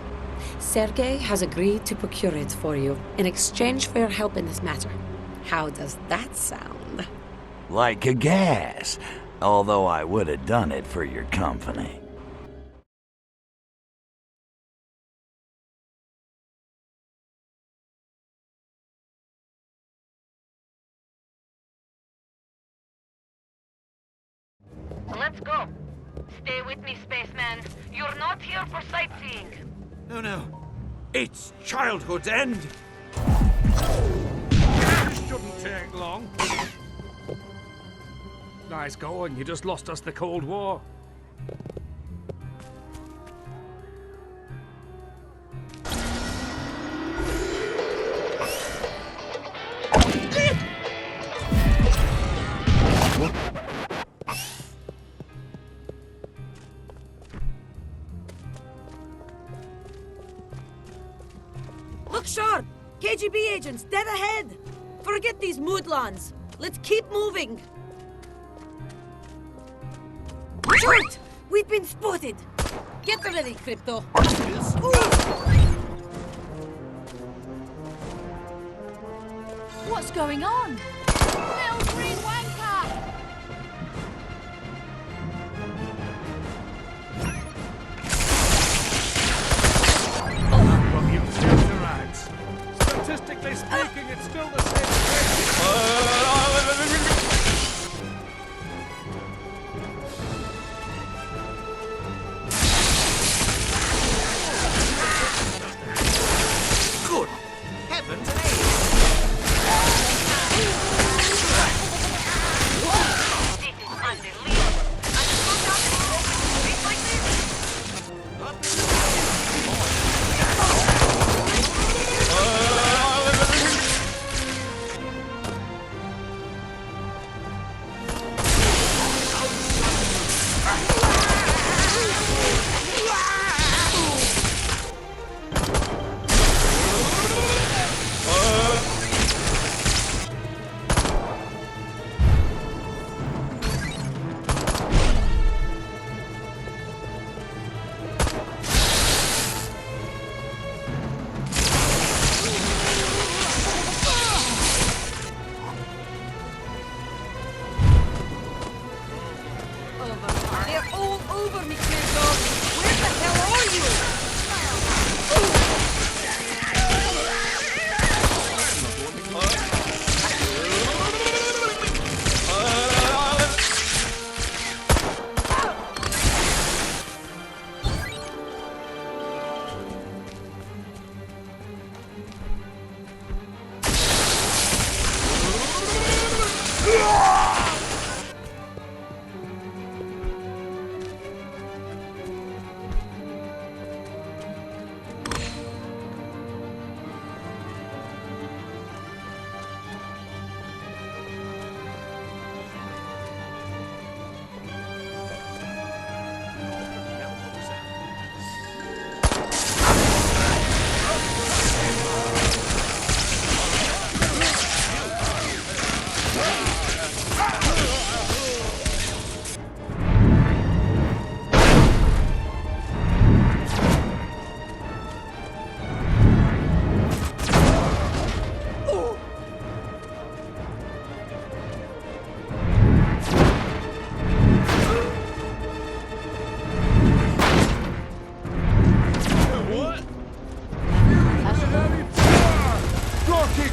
Sergei has agreed to procure it for you in exchange for your help in this matter. How does that sound? Like a gas. Although I would have done it for your company. Let's go. Stay with me, spaceman. You're not here for sightseeing. No, no. It's childhood's end. This shouldn't take long. Nice going. You just lost us the Cold War. Look sharp! KGB agents, dead ahead! Forget these moodlons. Let's keep moving. Short! We've been spotted! Get ready, Crypto. What's going on? Little green wanker! From your pseudorides. Statistically speaking, it's still the same thing. Good heavens and They're all over me, Crypto. Where the hell are you?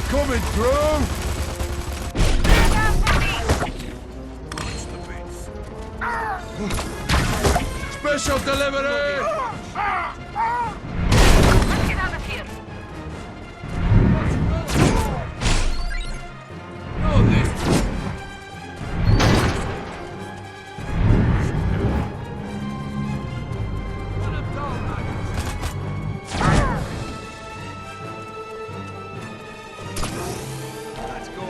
Coming through! Special delivery! Let's get out of here. Oh, this. Let's go.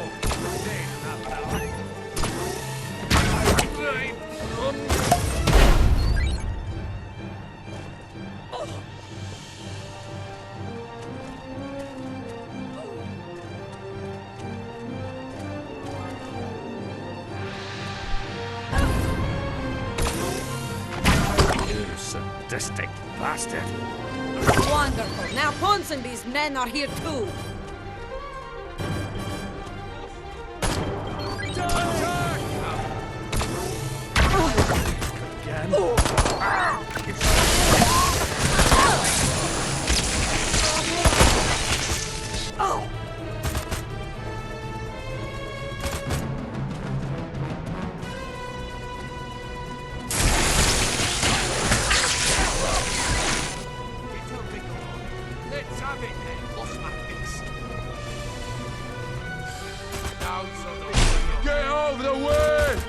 Sadistic bastard. Wonderful. Now Ponsonby's men are here too. Get out of the way!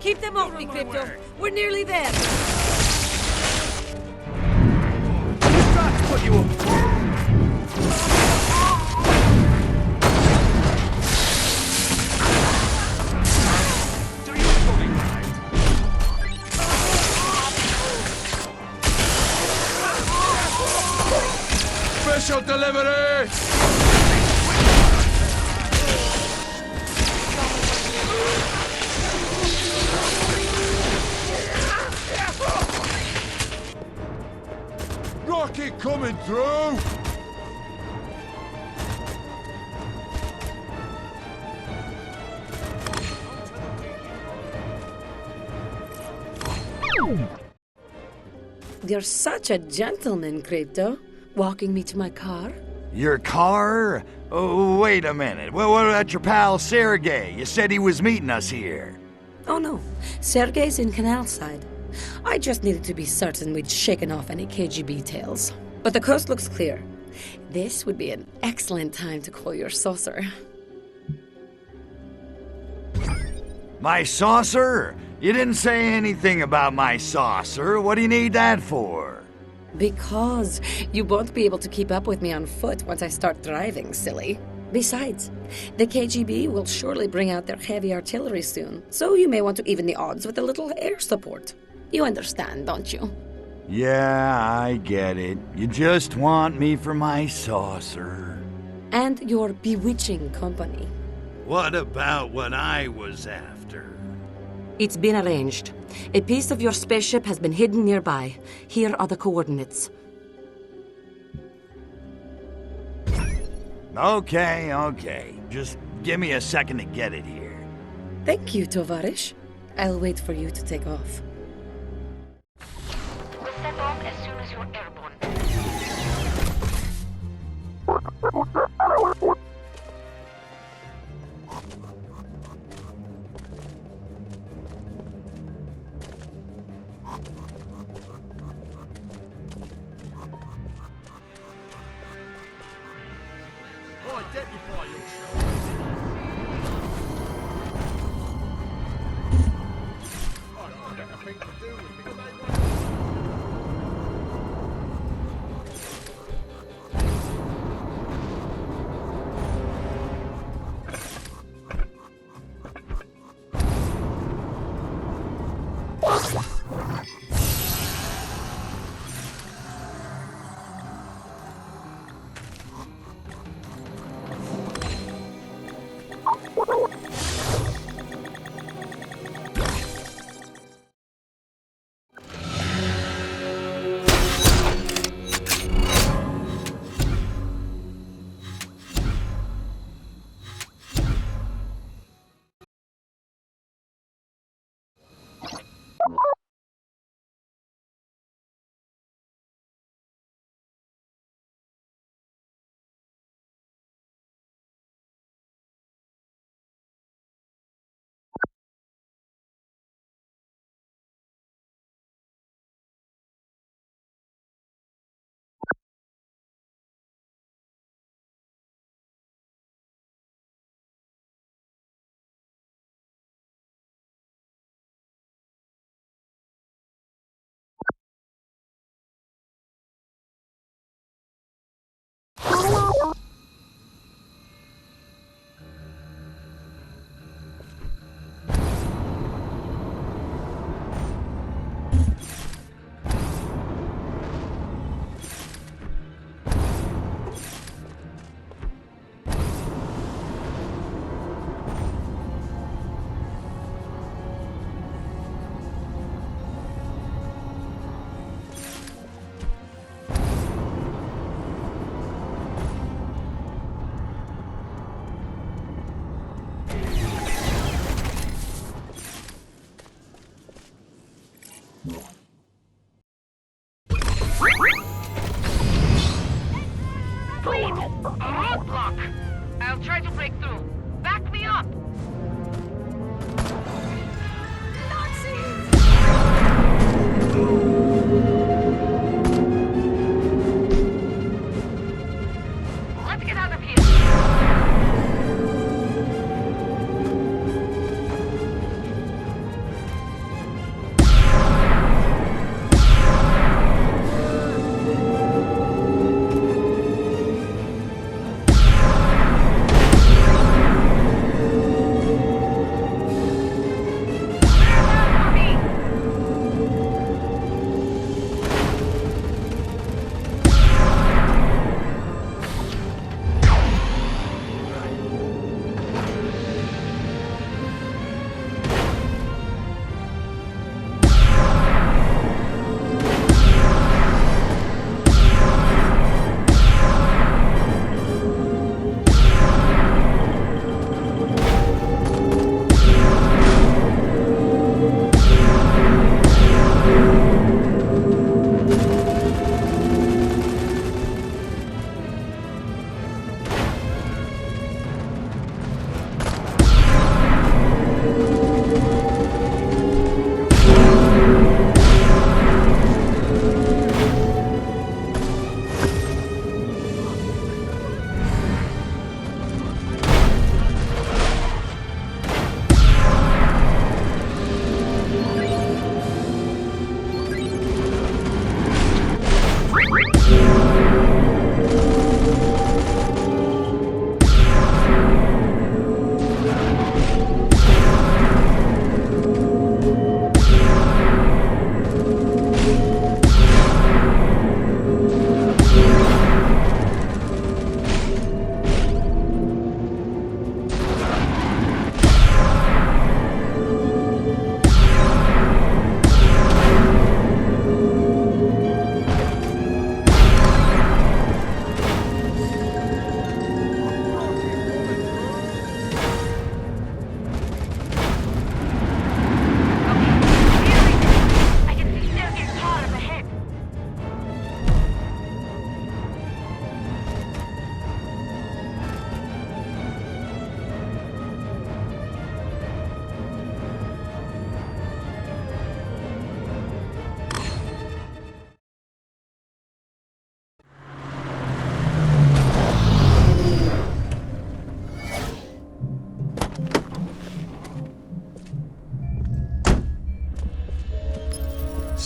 Keep them off me, Crypto. We're nearly there. That's what you Special delivery! Rocket coming through! You're such a gentleman, Crypto. Walking me to my car? Your car? Oh, wait a minute. Well, what about your pal Sergey? You said he was meeting us here. Oh no, Sergey's in Canal Side. I just needed to be certain we'd shaken off any KGB tales. But the coast looks clear. This would be an excellent time to call your saucer. My saucer? You didn't say anything about my saucer. What do you need that for? Because you won't be able to keep up with me on foot once I start driving, silly. Besides, the KGB will surely bring out their heavy artillery soon, so you may want to even the odds with a little air support. You understand, don't you? Yeah, I get it. You just want me for my saucer. And your bewitching company. What about what I was after? It's been arranged. A piece of your spaceship has been hidden nearby. Here are the coordinates. Okay. Just give me a second to get it here. Thank you, Tovarish. I'll wait for you to take off. We'll set off as soon as you're airborne. Identify yourself. I don't have a thing to do with me.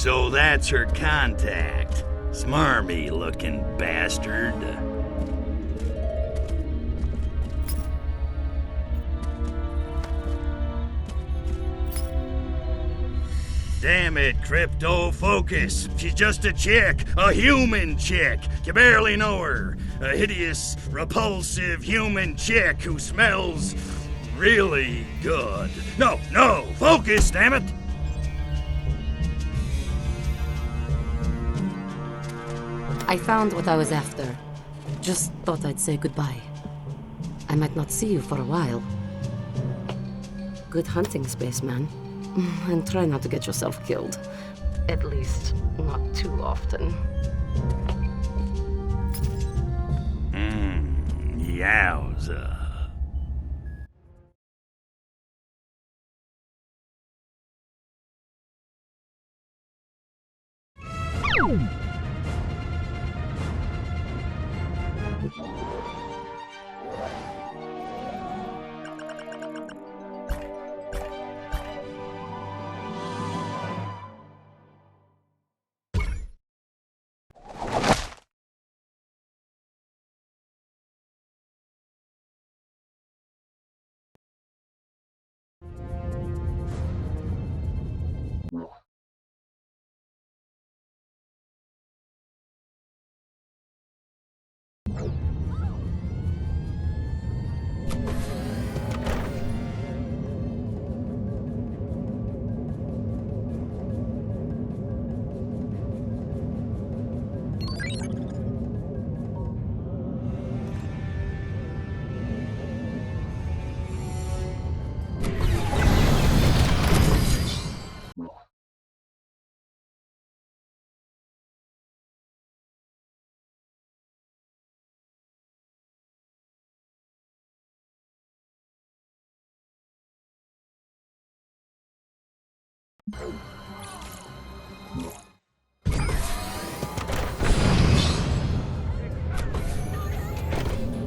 So that's her contact. Smarmy looking bastard. Damn it, Crypto, focus. She's just a chick, a human chick. You barely know her. A hideous, repulsive human chick who smells really good. No, focus, damn it. I found what I was after. Just thought I'd say goodbye. I might not see you for a while. Good hunting, spaceman. And try not to get yourself killed. At least, not too often. Yowza.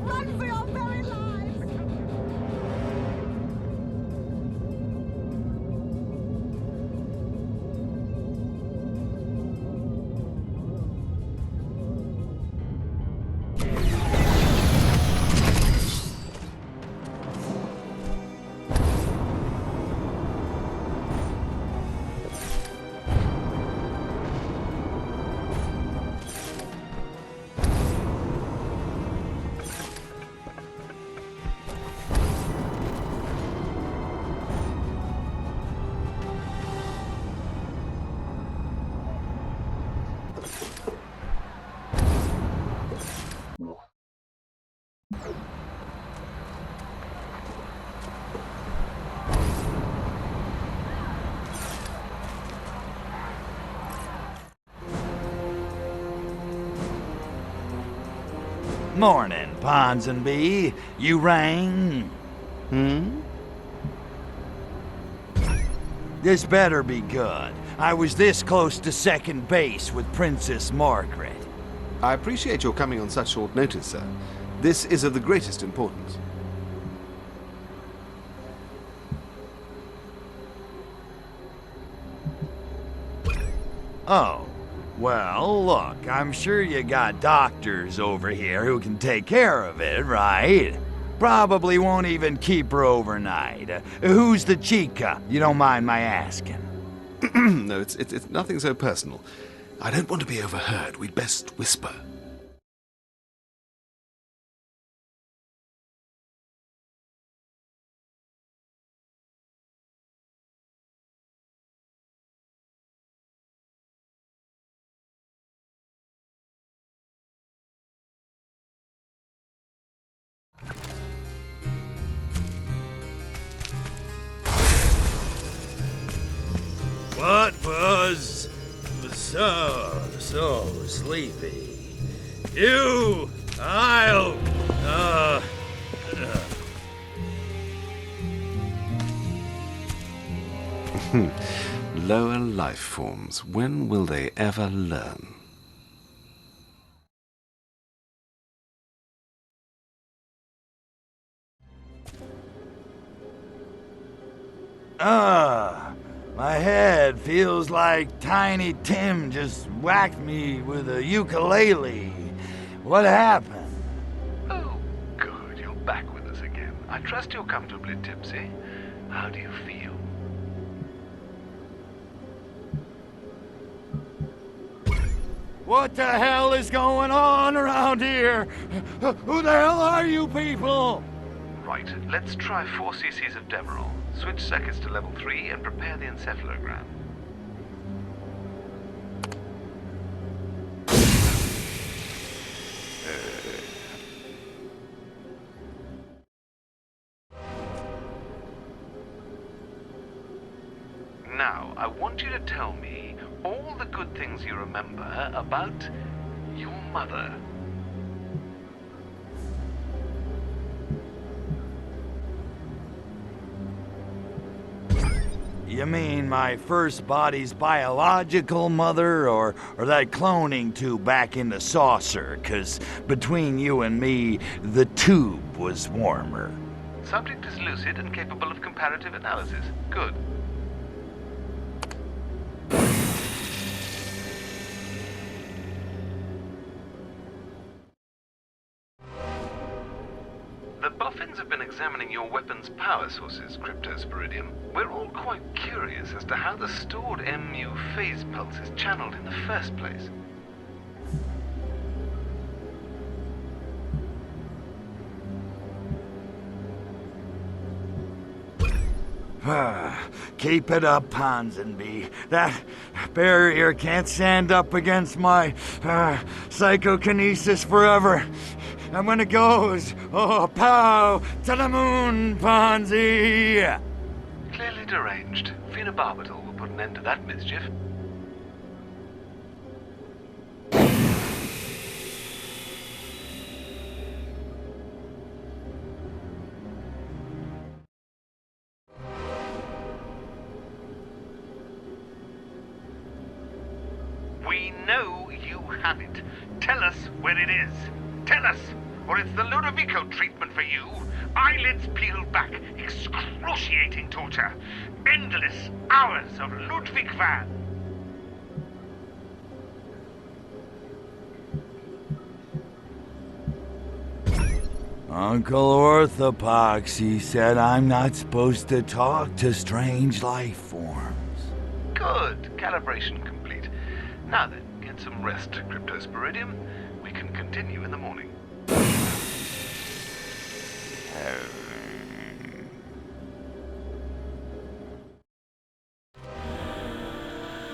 Run for your very lives! Morning, Ponsonby. You rang? This better be good. I was this close to second base with Princess Margaret. I appreciate your coming on such short notice, sir. This is of the greatest importance. Oh, well, look, I'm sure you got doctors over here who can take care of it, right? Probably won't even keep her overnight. Who's the chica? You don't mind my asking? No, it's nothing so personal. I don't want to be overheard. We'd best whisper. What was so sleepy? Lower life forms. When will they ever learn? My head feels like Tiny Tim just whacked me with a ukulele. What happened? Oh, good. You're back with us again. I trust you're comfortably tipsy. How do you feel? What the hell is going on around here? Who the hell are you people? Right, let's try 4 cc's of Demerol. Switch circuits to level 3 and prepare the encephalogram. Now, I want you to tell me all the good things you remember about your mother. You mean my first body's biological mother, or that cloning tube back in the saucer? 'Cause between you and me, the tube was warmer. Subject is lucid and capable of comparative analysis. Good. The Boffins have been examining your weapon's power sources, Cryptosporidium. We're all quite curious as to how the stored MU phase pulse is channeled in the first place. Keep it up, Ponsonby. That barrier can't stand up against my psychokinesis forever. And when it goes, oh, pow, to the moon, Ponzi! Clearly deranged. Phenobarbital will put an end to that mischief. We know you have it. Tell us where it is. Tell us, or it's the Ludovico treatment for you. Eyelids peeled back, excruciating torture, endless hours of Ludwig van. Uncle Orthopoxy said I'm not supposed to talk to strange life forms. Good. Calibration complete. Now then, get some rest, Cryptosporidium. We can continue in the morning.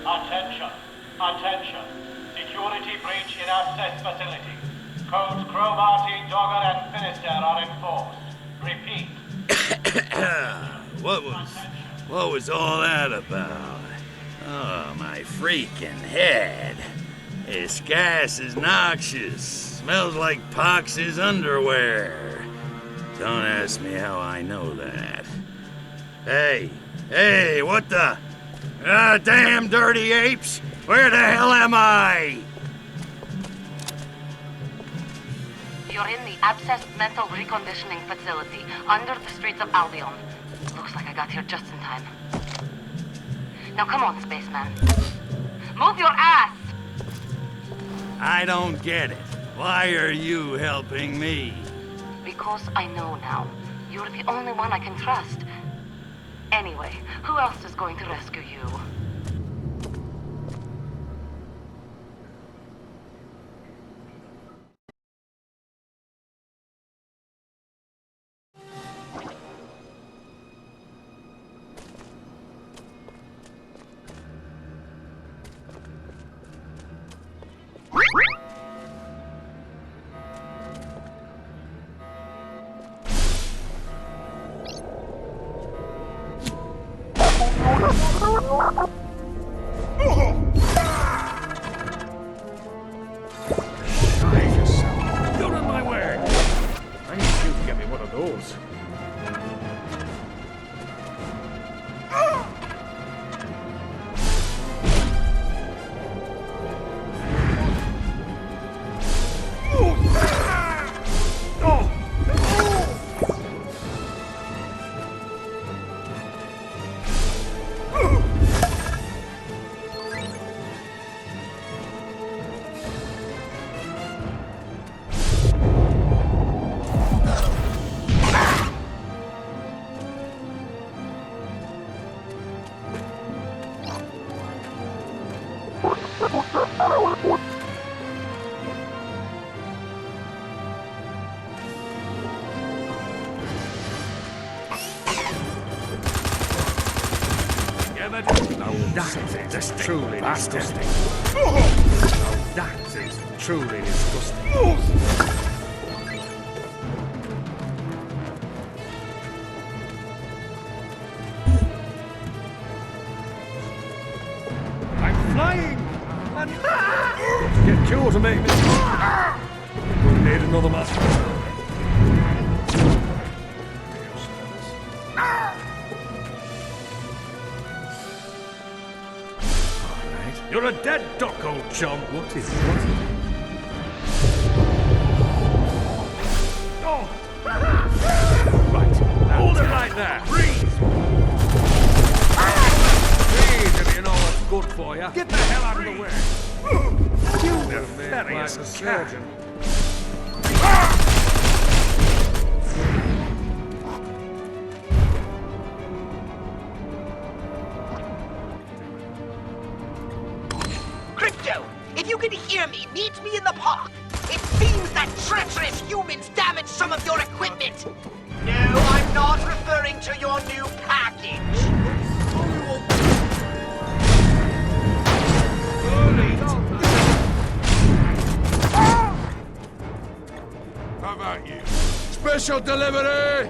Attention! Attention! Security breach in our test facility. Codes Cromarty, Dogger, and Finisterre are enforced. Repeat. What was all that about? Oh, my freaking head. This gas is noxious. Smells like Pox's underwear. Don't ask me how I know that. Hey, what the? Damn dirty apes! Where the hell am I? You're in the Abscess Mental Reconditioning Facility, under the streets of Albion. Looks like I got here just in time. Now come on, spaceman. Move your ass! I don't get it. Why are you helping me? Because I know now. You're the only one I can trust. Anyway, who else is going to rescue you? Legend. Now that is truly disgusting. Now that is truly disgusting. I'm flying! And get cure to make me. We'll need another master. You're a dead duck, old chum. What is it? What is it? Oh! Right. Hold it right there. Breathe! Breathe if you know what's good for you. Get the hell out of the way. You very like a surgeon. If you can hear me, meet me in the park. It seems that treacherous humans damaged some of your equipment. No, I'm not referring to your new package. How about you? Special delivery!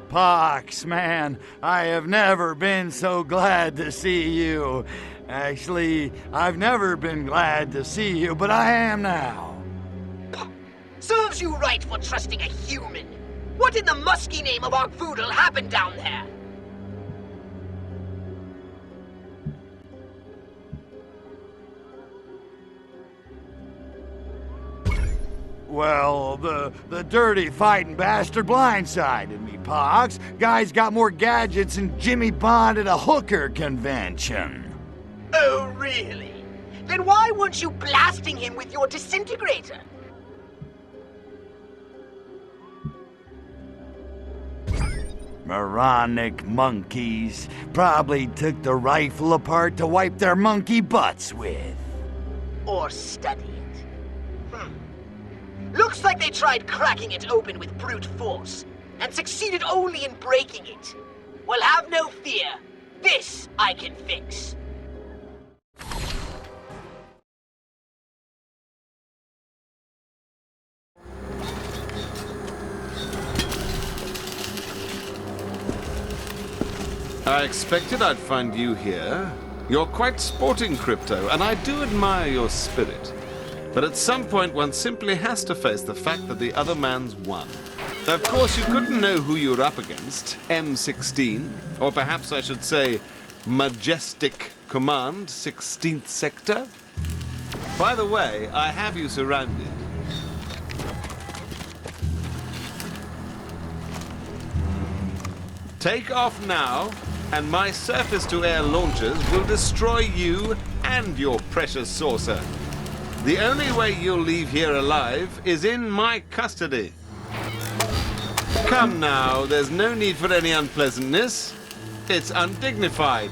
Pox, man, I have never been so glad to see you. Actually, I've never been glad to see you, but I am now. Serves you right for trusting a human. What in the musky name of Arkvoodle happened down there? Well, the dirty fighting bastard blindsided me, Pox. Guy's got more gadgets than Jimmy Bond at a hooker convention. Oh, really? Then why weren't you blasting him with your disintegrator? Moronic monkeys probably took the rifle apart to wipe their monkey butts with. Or study it. Looks like they tried cracking it open with brute force, and succeeded only in breaking it. Well, have no fear. This I can fix. I expected I'd find you here. You're quite sporting, Crypto, and I do admire your spirit. But at some point, one simply has to face the fact that the other man's won. Of course, you couldn't know who you're up against. M16, or perhaps I should say, Majestic Command, 16th Sector. By the way, I have you surrounded. Take off now, and my surface-to-air launchers will destroy you and your precious saucer. The only way you'll leave here alive is in my custody. Come now, there's no need for any unpleasantness. It's undignified.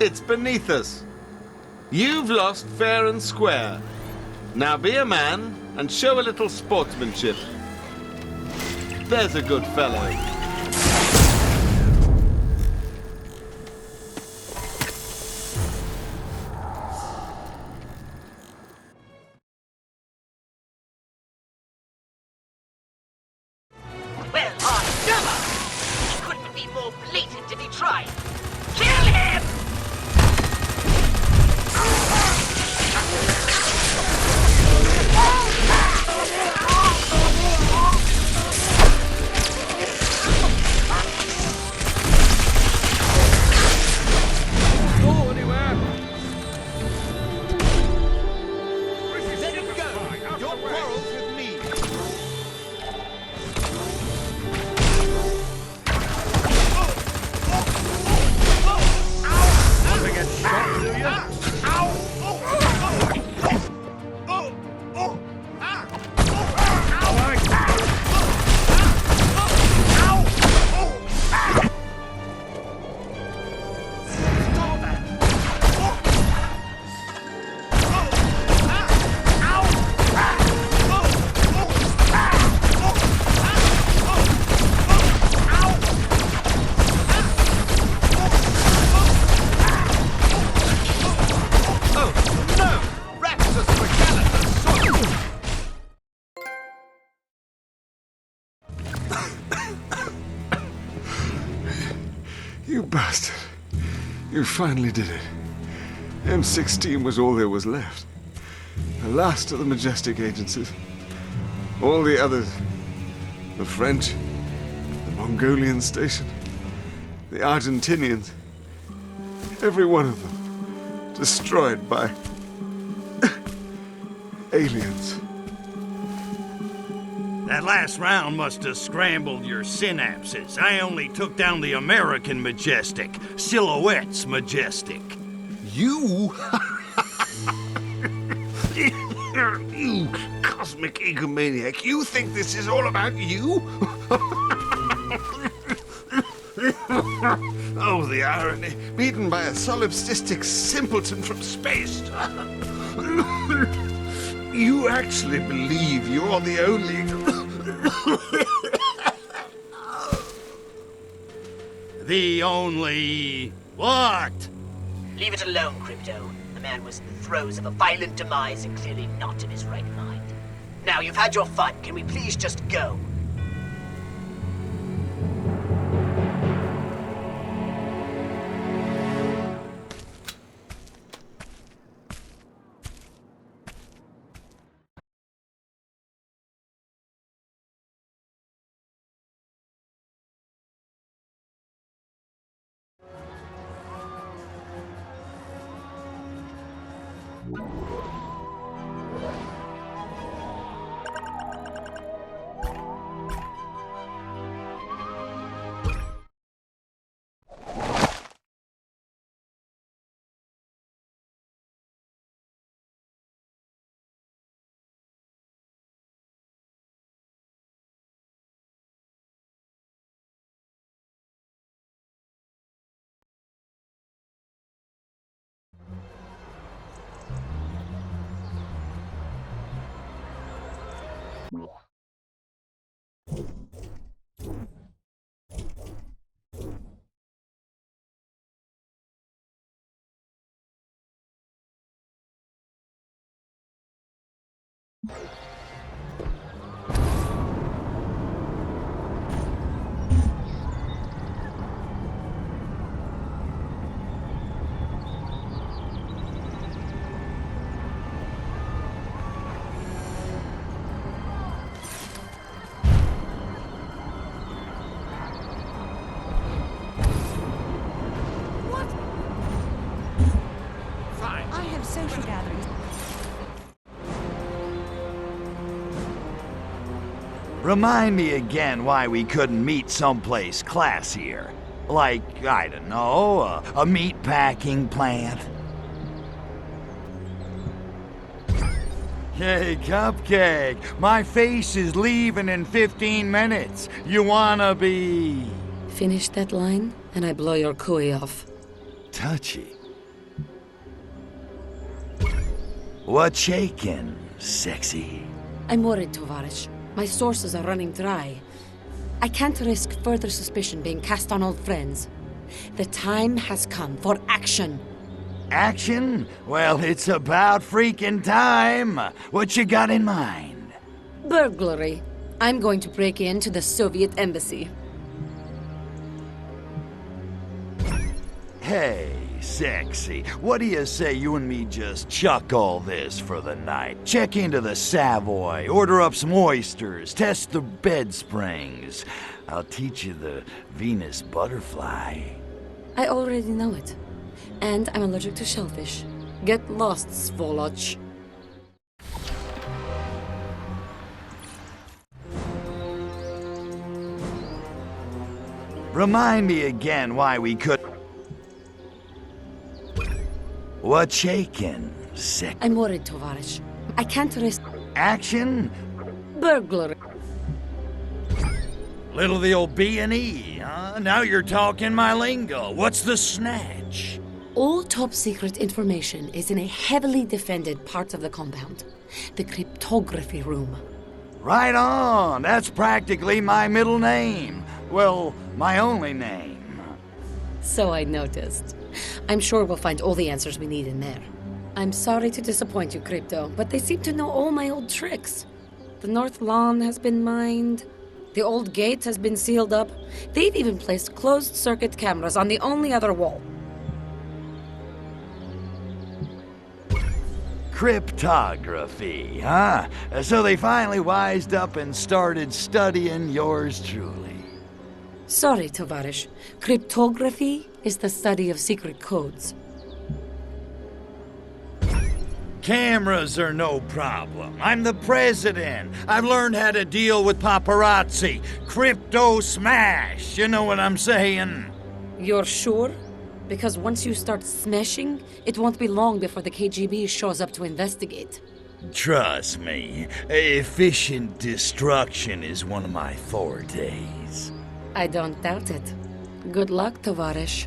It's beneath us. You've lost fair and square. Now be a man and show a little sportsmanship. There's a good fellow. You bastard. You finally did it. M16 was all there was left. The last of the Majestic agencies. All the others. The French, the Mongolian station, the Argentinians. Every one of them destroyed by aliens. That last round must have scrambled your synapses. I only took down the American Majestic. Silhouette's Majestic. You? You cosmic egomaniac. You think this is all about you? Oh, the irony. Beaten by a solipsistic simpleton from space. You actually believe you're the only... The only... what? Leave it alone, Crypto. The man was in the throes of a violent demise and clearly not in his right mind. Now, you've had your fun. Can we please just go? Social gatherings. Remind me again why we couldn't meet someplace classier. Like, I don't know, a meat packing plant. Hey, Cupcake, my face is leaving in 15 minutes. You wanna be... Finish that line, and I blow your cooey off. Touchy. What's shaking, sexy? I'm worried, Tovarish. My sources are running dry. I can't risk further suspicion being cast on old friends. The time has come for action. Action? Well, it's about freaking time. What you got in mind? Burglary. I'm going to break into the Soviet embassy. Hey, sexy. What do you say you and me just chuck all this for the night? Check into the Savoy, order up some oysters, test the bed springs. I'll teach you the Venus butterfly. I already know it. And I'm allergic to shellfish. Get lost, Svoloch. Remind me again why we could... What's shaking, sick? I'm worried, Tovarish. I can't risk... Action? Burglary. Little the old B&E, huh? Now you're talking my lingo. What's the snatch? All top-secret information is in a heavily defended part of the compound. The cryptography room. Right on. That's practically my middle name. Well, my only name. So I noticed. I'm sure we'll find all the answers we need in there. I'm sorry to disappoint you, Crypto, but they seem to know all my old tricks. The North Lawn has been mined. The old gate has been sealed up. They've even placed closed-circuit cameras on the only other wall. Cryptography, huh? So they finally wised up and started studying yours truly. Sorry, Tovarish. Cryptography is the study of secret codes. Cameras are no problem. I'm the president. I've learned how to deal with paparazzi. Crypto smash, you know what I'm saying? You're sure? Because once you start smashing, it won't be long before the KGB shows up to investigate. Trust me, efficient destruction is one of my fortes. I don't doubt it. Good luck, Tovarish.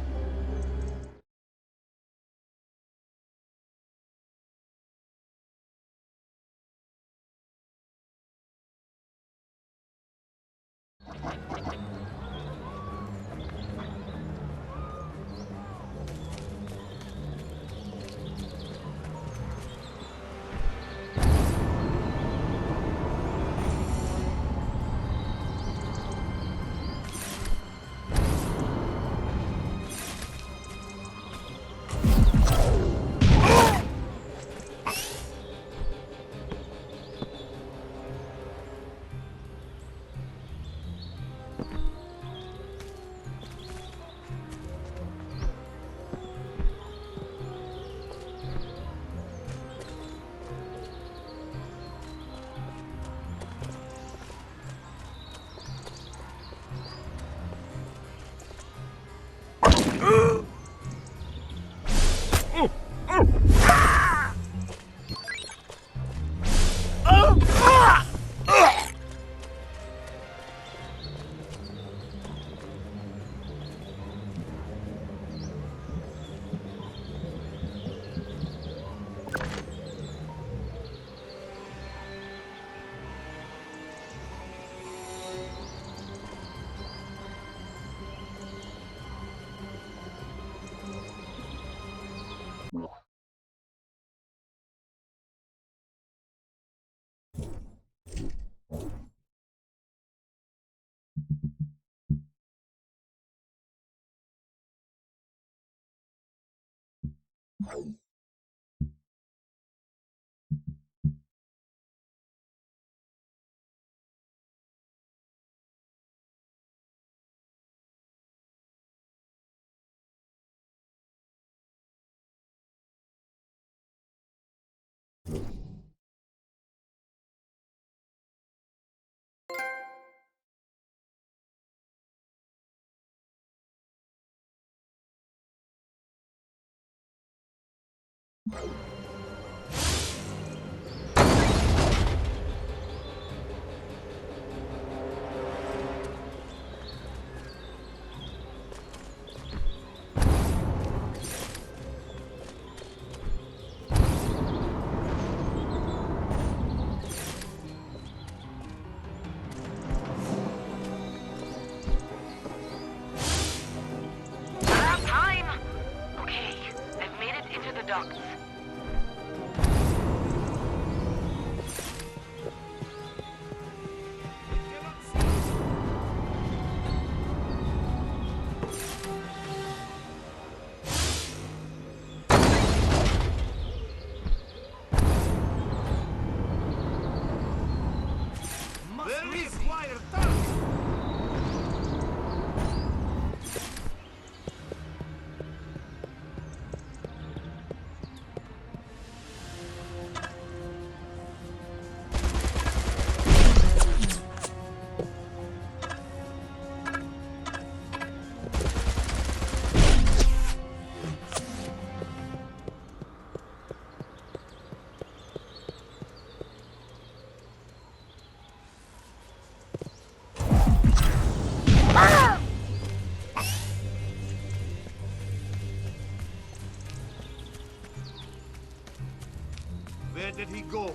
Where did he go?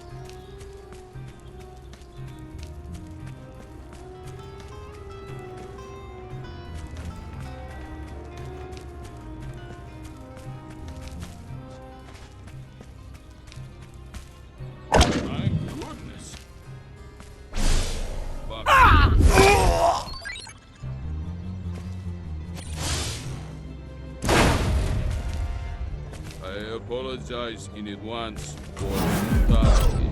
My goodness. But apologize in advance for brutality.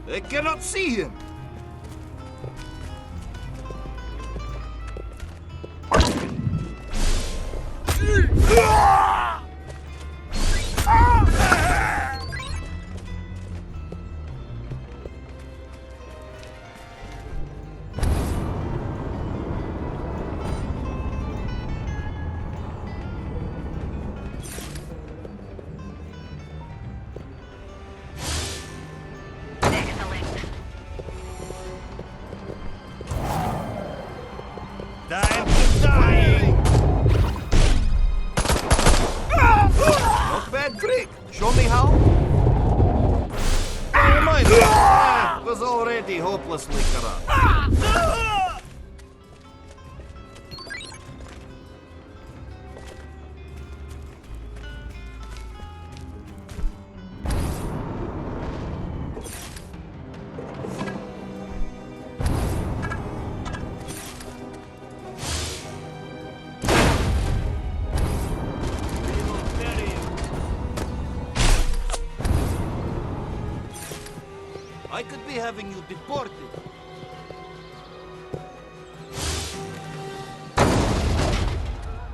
I cannot see him. Time to die! Not bad trick. Show me how. Never mind. Was already hopelessly corrupt. I could be having you deported.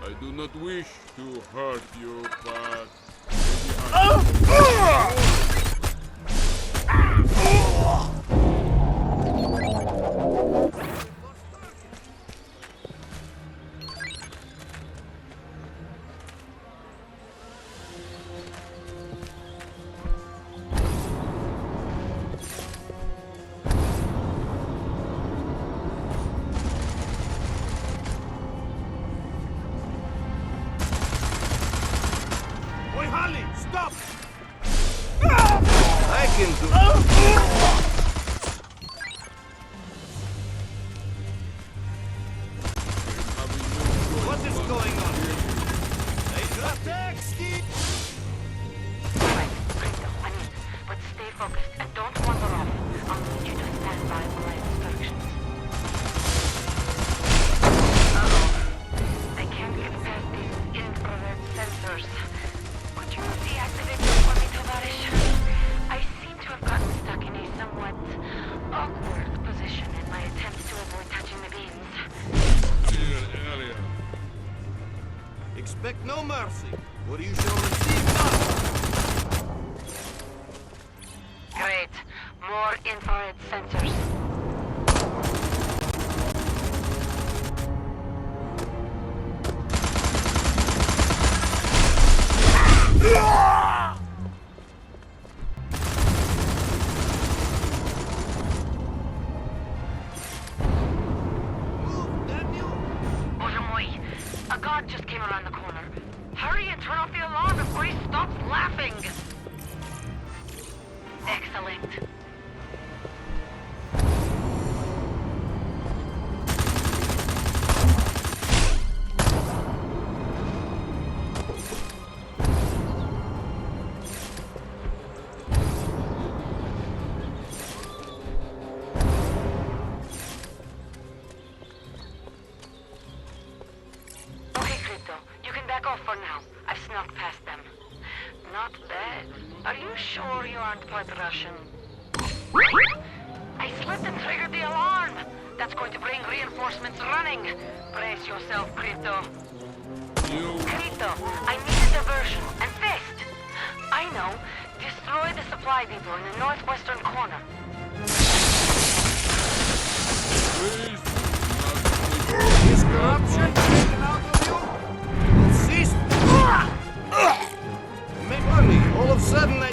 I do not wish to hurt you, but... Oi, Harley, stop! I can do What is going on? Hey, drop taxi! But stay focused and don't wander off. I'll need you to stand by for my instructions. I can't get past these infrared sensors. Could you deactivate them for me, Tavarish? I seem to have gotten stuck in a somewhat awkward position in my attempts to avoid touching the beams. Expect no mercy, or you shall receive none. Great. More infrared sensors. Bоже мой! A guard just came around the corner. Hurry and turn off the alarm before he stops laughing! Excellent. Okay, Crypto, you can back off for now. I've snuck past them. Not bad. Are you sure you aren't part Russian? I slipped and triggered the alarm. That's going to bring reinforcements running. Brace yourself, Crypto. Crypto, I need a diversion, and fast. I know. Destroy the supply depot in the northwestern corner. Is corruption taken out of you? Cease. Make money. All of a sudden, I...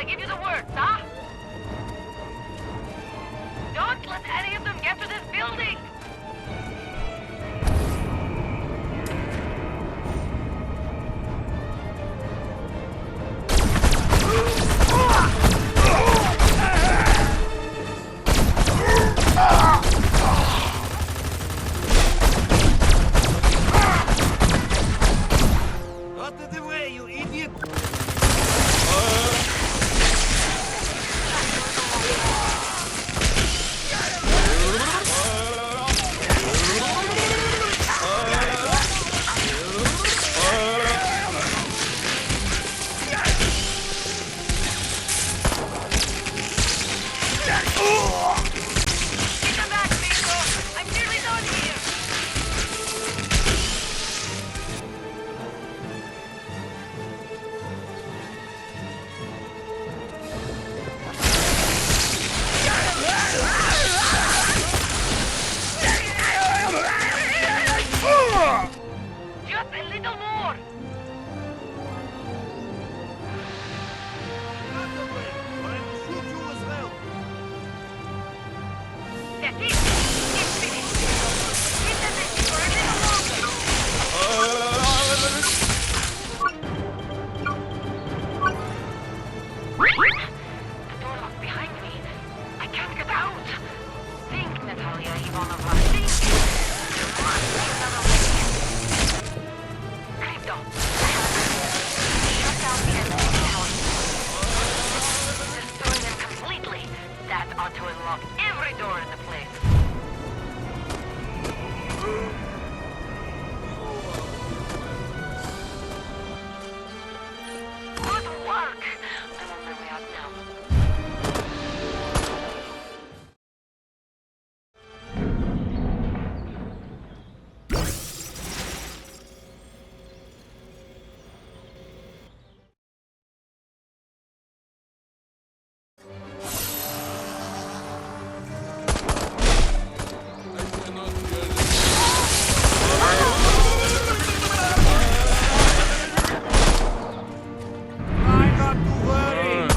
I give you the word, huh? Don't let any of them get to this building! Out of the way, you idiot! Just a little more! That's it! It's finished! Keep them busy for a little longer! The door locked behind me. I can't get out! Think, Natalia Ivanovna, think! There must be another way. Crypto! Shut down the entrance towers. Destroy them completely. That ought to unlock every door in the place. Good work! I'm on my way out now. Try not to worry!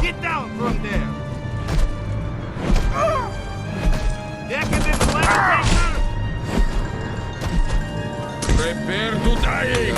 Get down from there! Decadent flag Prepare to die!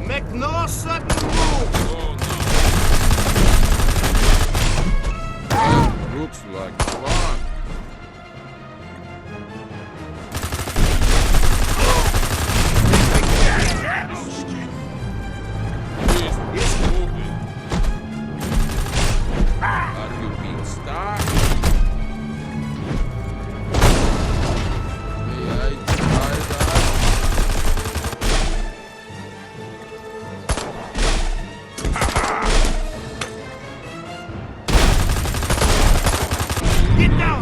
Make no sudden move! Looks like fun. He's moving. Are you being stuck? May I try that? Get down!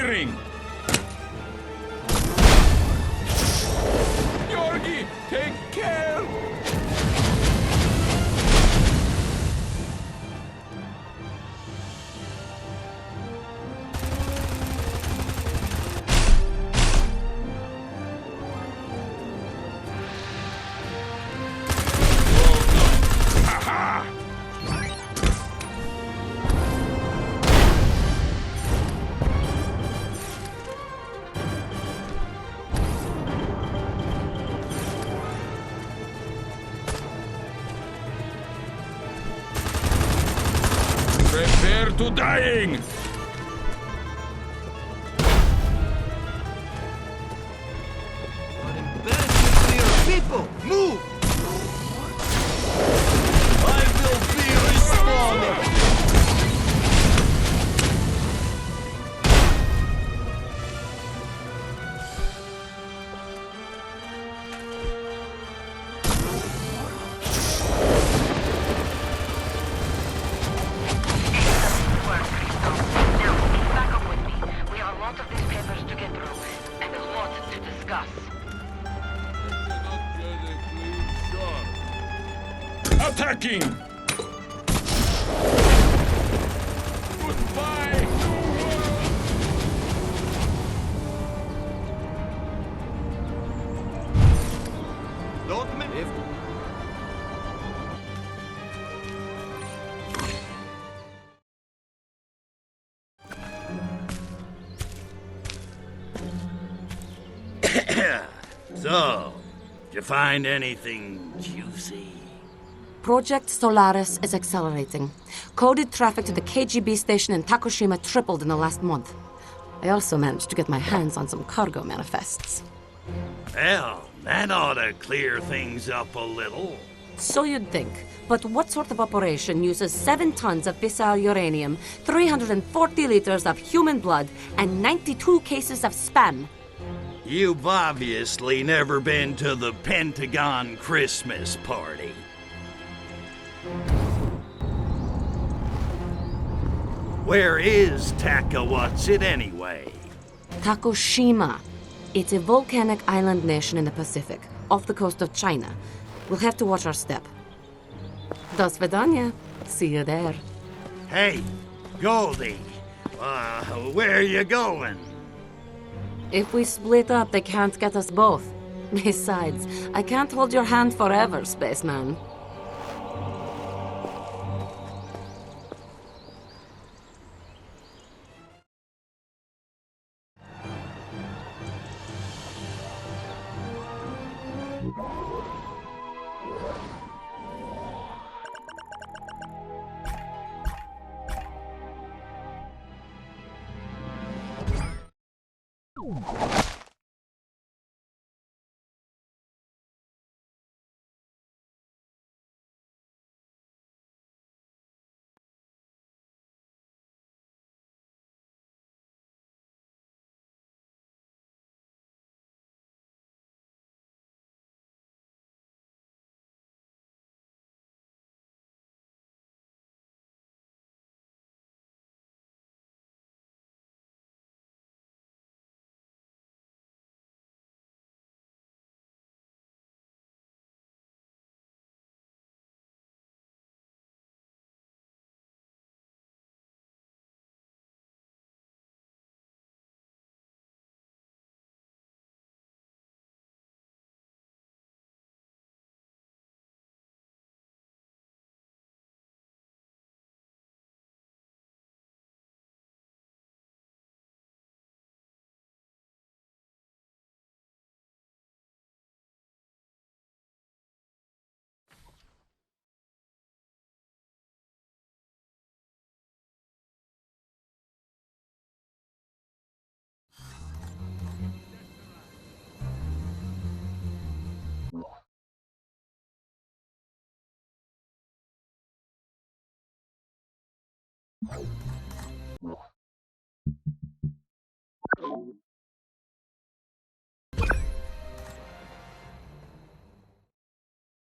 firing! Georgie, take care! Prepare to dying! People, move! I will be responding! Attacking! Goodbye! Don't if So, did you find anything juicy? Project Solaris is accelerating. Coded traffic to the KGB station in Takushima tripled in the last month. I also managed to get my hands on some cargo manifests. Well, that ought to clear things up a little. So you'd think. But what sort of operation uses 7 tons of fissile uranium, 340 liters of human blood, and 92 cases of spam? You've obviously never been to the Pentagon Christmas party. Where is Takawatsit anyway? Takushima. It's a volcanic island nation in the Pacific, off the coast of China. We'll have to watch our step. Do svidaniya. See you there. Hey, Goldie. Where are you going? If we split up, they can't get us both. Besides, I can't hold your hand forever, spaceman.